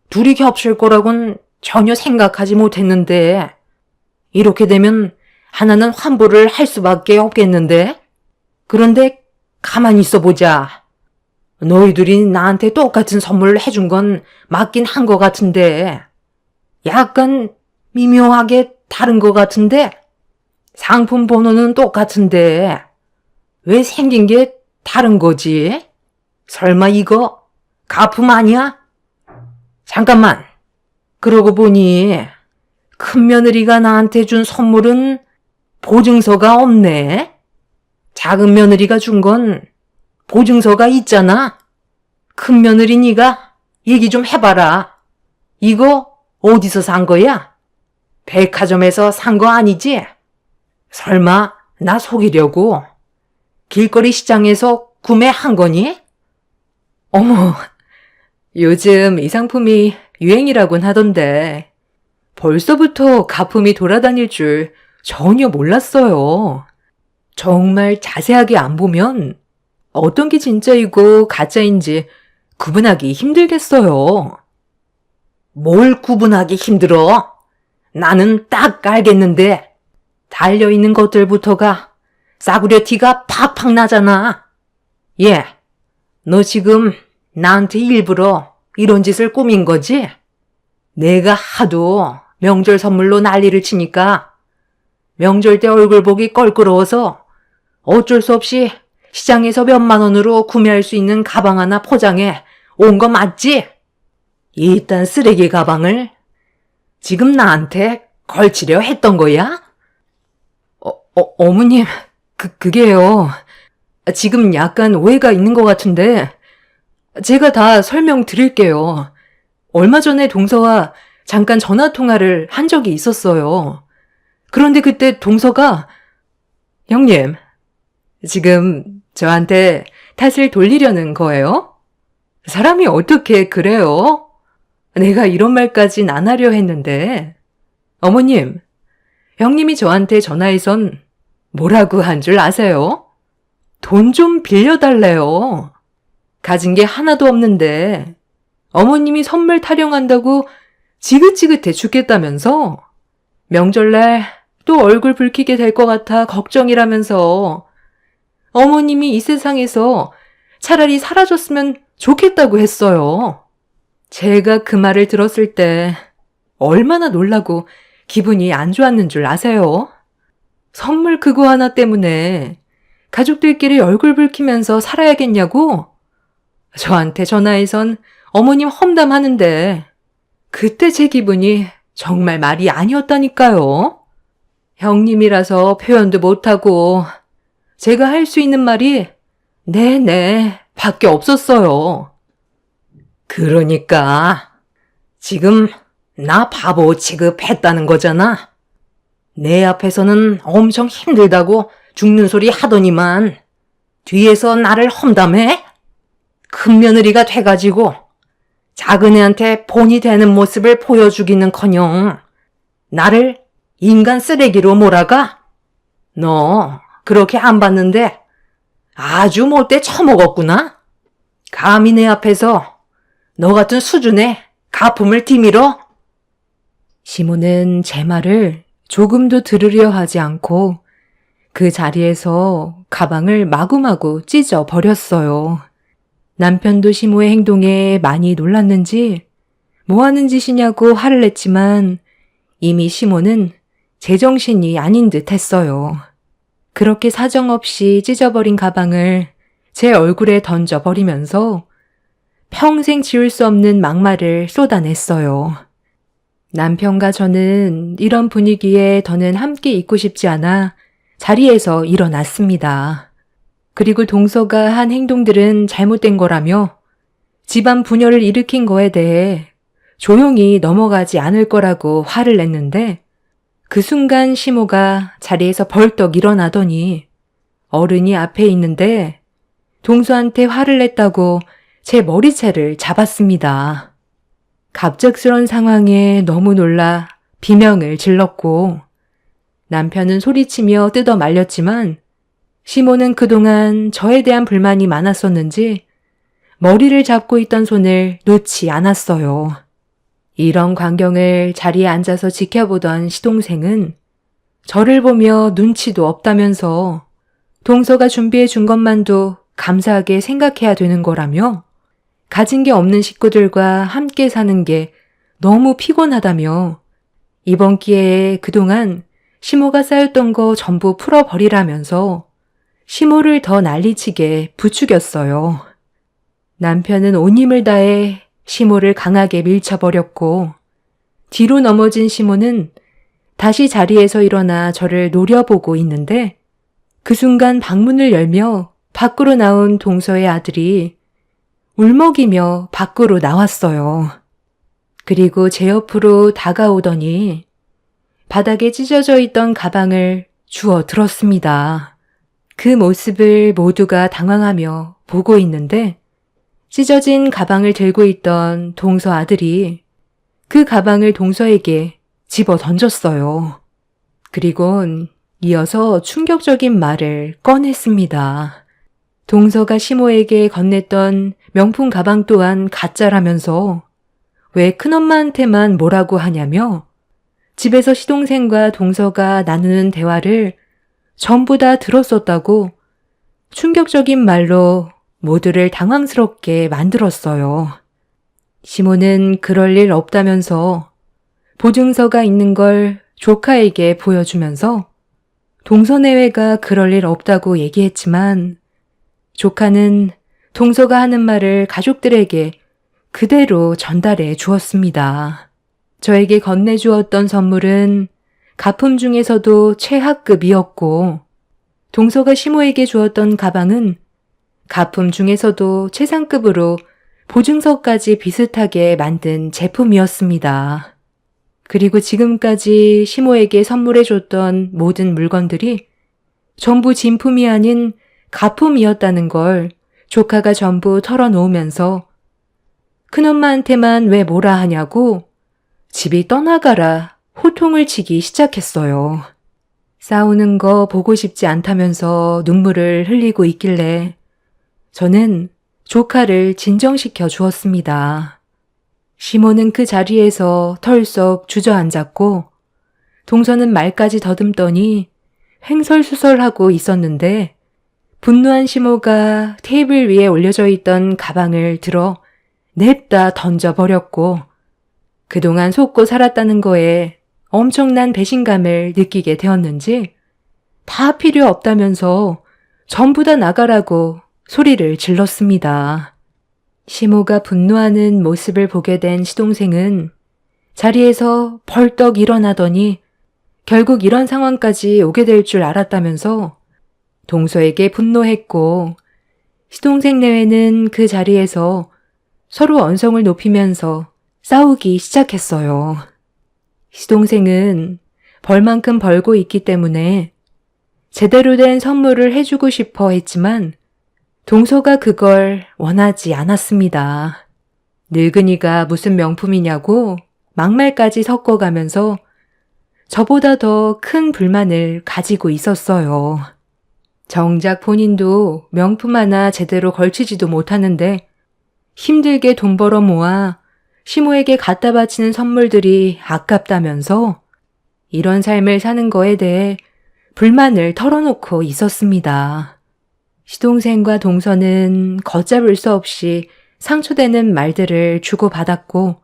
둘이 겹칠 거라곤 전혀 생각하지 못했는데 이렇게 되면 하나는 환불을 할 수밖에 없겠는데? 그런데 가만히 있어보자. 너희들이 나한테 똑같은 선물을 해준 건 맞긴 한 것 같은데 약간 미묘하게 다른 것 같은데 상품 번호는 똑같은데 왜 생긴 게 다른 거지? 설마 이거 가품 아니야? 잠깐만. 그러고 보니 큰 며느리가 나한테 준 선물은 보증서가 없네. 작은 며느리가 준 건 보증서가 있잖아. 큰 며느리 네가 얘기 좀 해봐라. 이거 어디서 산 거야? 백화점에서 산 거 아니지? 설마 나 속이려고 길거리 시장에서 구매한 거니? 어머, 요즘 이 상품이 유행이라곤 하던데 벌써부터 가품이 돌아다닐 줄 전혀 몰랐어요. 정말 자세하게 안 보면 어떤 게 진짜이고 가짜인지 구분하기 힘들겠어요. 뭘 구분하기 힘들어? 나는 딱 알겠는데 달려있는 것들부터가 싸구려 티가 팍팍 나잖아. 얘, 너 지금 나한테 일부러 이런 짓을 꾸민 거지? 내가 하도 명절 선물로 난리를 치니까 명절 때 얼굴 보기 껄끄러워서 어쩔 수 없이 시장에서 몇만 원으로 구매할 수 있는 가방 하나 포장해 온 거 맞지? 이딴 쓰레기 가방을 지금 나한테 걸치려 했던 거야? 어머님, 그게요. 지금 약간 오해가 있는 것 같은데 제가 다 설명드릴게요. 얼마 전에 동서와 잠깐 전화 통화를 한 적이 있었어요. 그런데 그때 동서가 형님, 지금 저한테 탓을 돌리려는 거예요? 사람이 어떻게 그래요? 내가 이런 말까진 안 하려 했는데 어머님, 형님이 저한테 전화해선 뭐라고 한 줄 아세요? 돈 좀 빌려달래요. 가진 게 하나도 없는데 어머님이 선물 타령한다고 지긋지긋해 죽겠다면서 명절날 또 얼굴 붉히게 될 것 같아 걱정이라면서 어머님이 이 세상에서 차라리 사라졌으면 좋겠다고 했어요. 제가 그 말을 들었을 때 얼마나 놀라고 기분이 안 좋았는 줄 아세요? 선물 그거 하나 때문에 가족들끼리 얼굴 붉히면서 살아야겠냐고? 저한테 전화해선 어머님 험담하는데 그때 제 기분이 정말 말이 아니었다니까요. 형님이라서 표현도 못하고 제가 할 수 있는 말이 네네 밖에 없었어요. 그러니까 지금 나 바보 취급했다는 거잖아. 내 앞에서는 엄청 힘들다고 죽는 소리 하더니만 뒤에서 나를 험담해? 큰 며느리가 돼가지고 작은 애한테 본이 되는 모습을 보여주기는커녕 나를 인간 쓰레기로 몰아가? 너 그렇게 안 봤는데 아주 못돼 처먹었구나? 감히 내 앞에서 너 같은 수준의 가품을 뒤밀어? 시모는 제 말을 조금도 들으려 하지 않고 그 자리에서 가방을 마구마구 찢어 버렸어요. 남편도 시모의 행동에 많이 놀랐는지 뭐 하는 짓이냐고 화를 냈지만 이미 시모는 제정신이 아닌 듯 했어요. 그렇게 사정없이 찢어버린 가방을 제 얼굴에 던져버리면서 평생 지울 수 없는 막말을 쏟아냈어요. 남편과 저는 이런 분위기에 더는 함께 있고 싶지 않아 자리에서 일어났습니다. 그리고 동서가 한 행동들은 잘못된 거라며 집안 분열을 일으킨 거에 대해 조용히 넘어가지 않을 거라고 화를 냈는데 그 순간 시모가 자리에서 벌떡 일어나더니 어른이 앞에 있는데 동서한테 화를 냈다고 제 머리채를 잡았습니다. 갑작스런 상황에 너무 놀라 비명을 질렀고 남편은 소리치며 뜯어 말렸지만 시모는 그동안 저에 대한 불만이 많았었는지 머리를 잡고 있던 손을 놓지 않았어요. 이런 광경을 자리에 앉아서 지켜보던 시동생은 저를 보며 눈치도 없다면서 동서가 준비해 준 것만도 감사하게 생각해야 되는 거라며 가진 게 없는 식구들과 함께 사는 게 너무 피곤하다며 이번 기회에 그동안 시모가 쌓였던 거 전부 풀어버리라면서 시모를 더 난리치게 부추겼어요. 남편은 온 힘을 다해 시모를 강하게 밀쳐버렸고 뒤로 넘어진 시모는 다시 자리에서 일어나 저를 노려보고 있는데 그 순간 방문을 열며 밖으로 나온 동서의 아들이 울먹이며 밖으로 나왔어요. 그리고 제 옆으로 다가오더니 바닥에 찢어져 있던 가방을 주워 들었습니다. 그 모습을 모두가 당황하며 보고 있는데 찢어진 가방을 들고 있던 동서 아들이 그 가방을 동서에게 집어 던졌어요. 그리곤 이어서 충격적인 말을 꺼냈습니다. 동서가 시모에게 건넸던 명품 가방 또한 가짜라면서 왜 큰엄마한테만 뭐라고 하냐며 집에서 시동생과 동서가 나누는 대화를 전부 다 들었었다고 충격적인 말로 모두를 당황스럽게 만들었어요. 시모는 그럴 일 없다면서 보증서가 있는 걸 조카에게 보여주면서 동서내외가 그럴 일 없다고 얘기했지만 조카는 동서가 하는 말을 가족들에게 그대로 전달해 주었습니다. 저에게 건네주었던 선물은 가품 중에서도 최하급이었고 동서가 시모에게 주었던 가방은 가품 중에서도 최상급으로 보증서까지 비슷하게 만든 제품이었습니다. 그리고 지금까지 시모에게 선물해줬던 모든 물건들이 전부 진품이 아닌 가품이었다는 걸 조카가 전부 털어놓으면서 큰엄마한테만 왜 뭐라 하냐고 집이 떠나가라 호통을 치기 시작했어요. 싸우는 거 보고 싶지 않다면서 눈물을 흘리고 있길래 저는 조카를 진정시켜 주었습니다. 시모는 그 자리에서 털썩 주저앉았고 동서는 말까지 더듬더니 횡설수설하고 있었는데 분노한 시모가 테이블 위에 올려져 있던 가방을 들어 냅다 던져버렸고 그동안 속고 살았다는 거에 엄청난 배신감을 느끼게 되었는지 다 필요 없다면서 전부 다 나가라고 소리를 질렀습니다. 시모가 분노하는 모습을 보게 된 시동생은 자리에서 벌떡 일어나더니 결국 이런 상황까지 오게 될 줄 알았다면서 동서에게 분노했고 시동생 내외는 그 자리에서 서로 언성을 높이면서 싸우기 시작했어요. 시동생은 벌만큼 벌고 있기 때문에 제대로 된 선물을 해주고 싶어 했지만 동서가 그걸 원하지 않았습니다. 늙은이가 무슨 명품이냐고 막말까지 섞어가면서 저보다 더 큰 불만을 가지고 있었어요. 정작 본인도 명품 하나 제대로 걸치지도 못하는데 힘들게 돈 벌어 모아 시모에게 갖다 바치는 선물들이 아깝다면서 이런 삶을 사는 거에 대해 불만을 털어놓고 있었습니다. 시동생과 동서는 걷잡을 수 없이 상처되는 말들을 주고받았고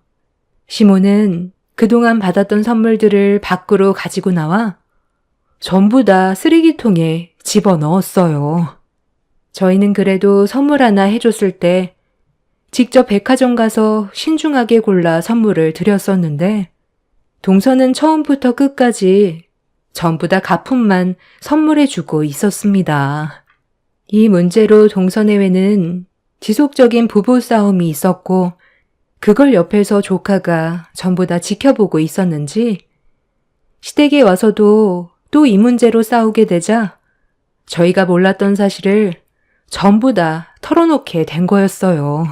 시모는 그동안 받았던 선물들을 밖으로 가지고 나와 전부 다 쓰레기통에 집어넣었어요. 저희는 그래도 선물 하나 해줬을 때 직접 백화점 가서 신중하게 골라 선물을 드렸었는데 동서는 처음부터 끝까지 전부 다 가품만 선물해주고 있었습니다. 이 문제로 동서내외는 지속적인 부부싸움이 있었고 그걸 옆에서 조카가 전부 다 지켜보고 있었는지 시댁에 와서도 또 이 문제로 싸우게 되자 저희가 몰랐던 사실을 전부 다 털어놓게 된 거였어요.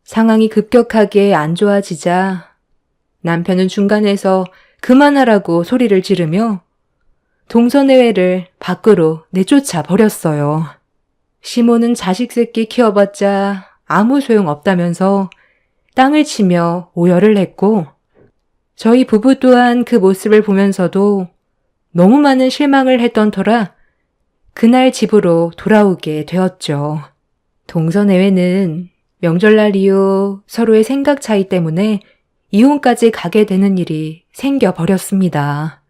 상황이 급격하게 안 좋아지자 남편은 중간에서 그만하라고 소리를 지르며 동서내외를 밖으로 내쫓아 버렸어요. 시모는 자식 새끼 키워봤자 아무 소용 없다면서 땅을 치며 오열을 했고 저희 부부 또한 그 모습을 보면서도 너무 많은 실망을 했던 터라 그날 집으로 돌아오게 되었죠. 동서내외는 명절날 이후 서로의 생각 차이 때문에 이혼까지 가게 되는 일이 생겨버렸습니다.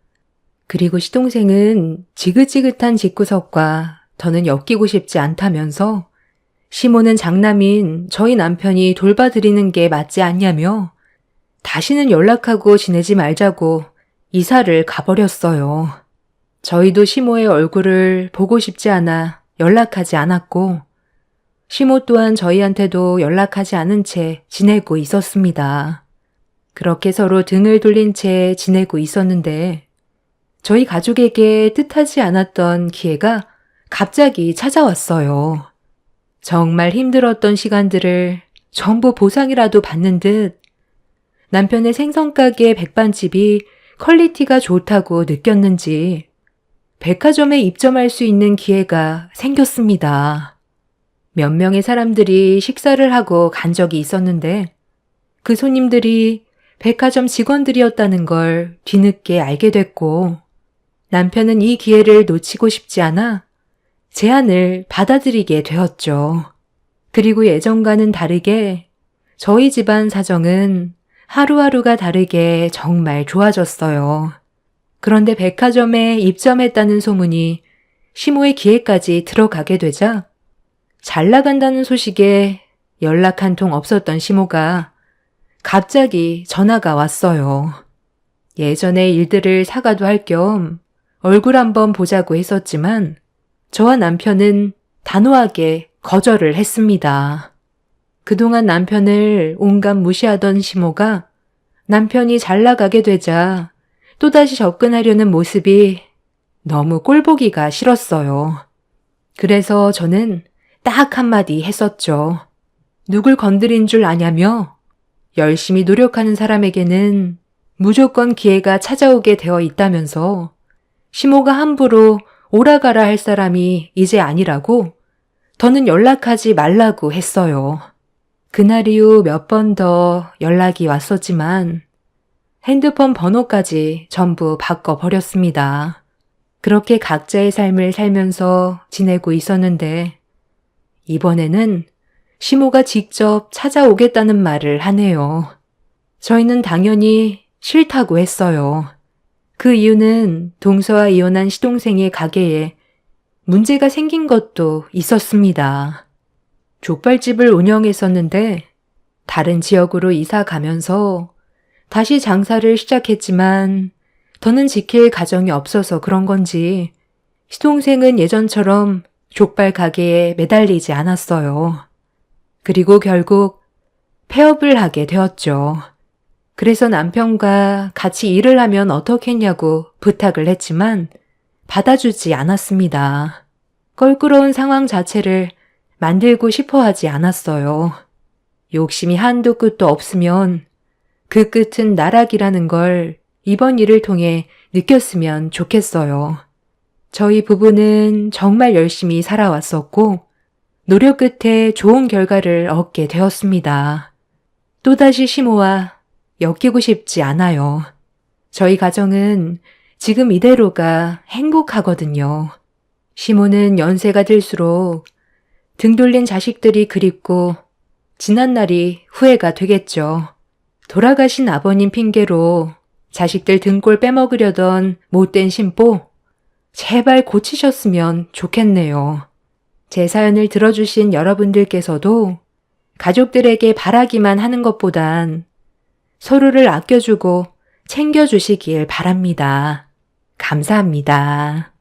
그리고 시동생은 지긋지긋한 집구석과 더는 엮이고 싶지 않다면서 시모는 장남인 저희 남편이 돌봐드리는 게 맞지 않냐며 다시는 연락하고 지내지 말자고 이사를 가버렸어요. 저희도 시모의 얼굴을 보고 싶지 않아 연락하지 않았고 시모 또한 저희한테도 연락하지 않은 채 지내고 있었습니다. 그렇게 서로 등을 돌린 채 지내고 있었는데 저희 가족에게 뜻하지 않았던 기회가 갑자기 찾아왔어요. 정말 힘들었던 시간들을 전부 보상이라도 받는 듯 남편의 생선가게 백반집이 퀄리티가 좋다고 느꼈는지 백화점에 입점할 수 있는 기회가 생겼습니다. 몇 명의 사람들이 식사를 하고 간 적이 있었는데 그 손님들이 백화점 직원들이었다는 걸 뒤늦게 알게 됐고 남편은 이 기회를 놓치고 싶지 않아 제안을 받아들이게 되었죠. 그리고 예전과는 다르게 저희 집안 사정은 하루하루가 다르게 정말 좋아졌어요. 그런데 백화점에 입점했다는 소문이 시모의 귀에까지 들어가게 되자 잘 나간다는 소식에 연락 한 통 없었던 시모가 갑자기 전화가 왔어요. 예전에 일들을 사과도 할 겸 얼굴 한번 보자고 했었지만 저와 남편은 단호하게 거절을 했습니다. 그동안 남편을 온갖 무시하던 시모가 남편이 잘 나가게 되자 또다시 접근하려는 모습이 너무 꼴보기가 싫었어요. 그래서 저는 딱 한마디 했었죠. 누굴 건드린 줄 아냐며 열심히 노력하는 사람에게는 무조건 기회가 찾아오게 되어 있다면서 시모가 함부로 오라가라 할 사람이 이제 아니라고 더는 연락하지 말라고 했어요. 그날 이후 몇 번 더 연락이 왔었지만 핸드폰 번호까지 전부 바꿔버렸습니다. 그렇게 각자의 삶을 살면서 지내고 있었는데 이번에는 시모가 직접 찾아오겠다는 말을 하네요. 저희는 당연히 싫다고 했어요. 그 이유는 동서와 이혼한 시동생의 가게에 문제가 생긴 것도 있었습니다. 족발집을 운영했었는데 다른 지역으로 이사 가면서 다시 장사를 시작했지만 더는 지킬 가정이 없어서 그런 건지 시동생은 예전처럼 족발 가게에 매달리지 않았어요. 그리고 결국 폐업을 하게 되었죠. 그래서 남편과 같이 일을 하면 어떻겠냐고 부탁을 했지만 받아주지 않았습니다. 껄끄러운 상황 자체를 만들고 싶어 하지 않았어요. 욕심이 한도 끝도 없으면 그 끝은 나락이라는 걸 이번 일을 통해 느꼈으면 좋겠어요. 저희 부부는 정말 열심히 살아왔었고 노력 끝에 좋은 결과를 얻게 되었습니다. 또다시 시모와 엮이고 싶지 않아요. 저희 가정은 지금 이대로가 행복하거든요. 시모는 연세가 들수록 등 돌린 자식들이 그립고 지난 날이 후회가 되겠죠. 돌아가신 아버님 핑계로 자식들 등골 빼먹으려던 못된 심보, 제발 고치셨으면 좋겠네요. 제 사연을 들어주신 여러분들께서도 가족들에게 바라기만 하는 것보단 서로를 아껴주고 챙겨주시길 바랍니다. 감사합니다.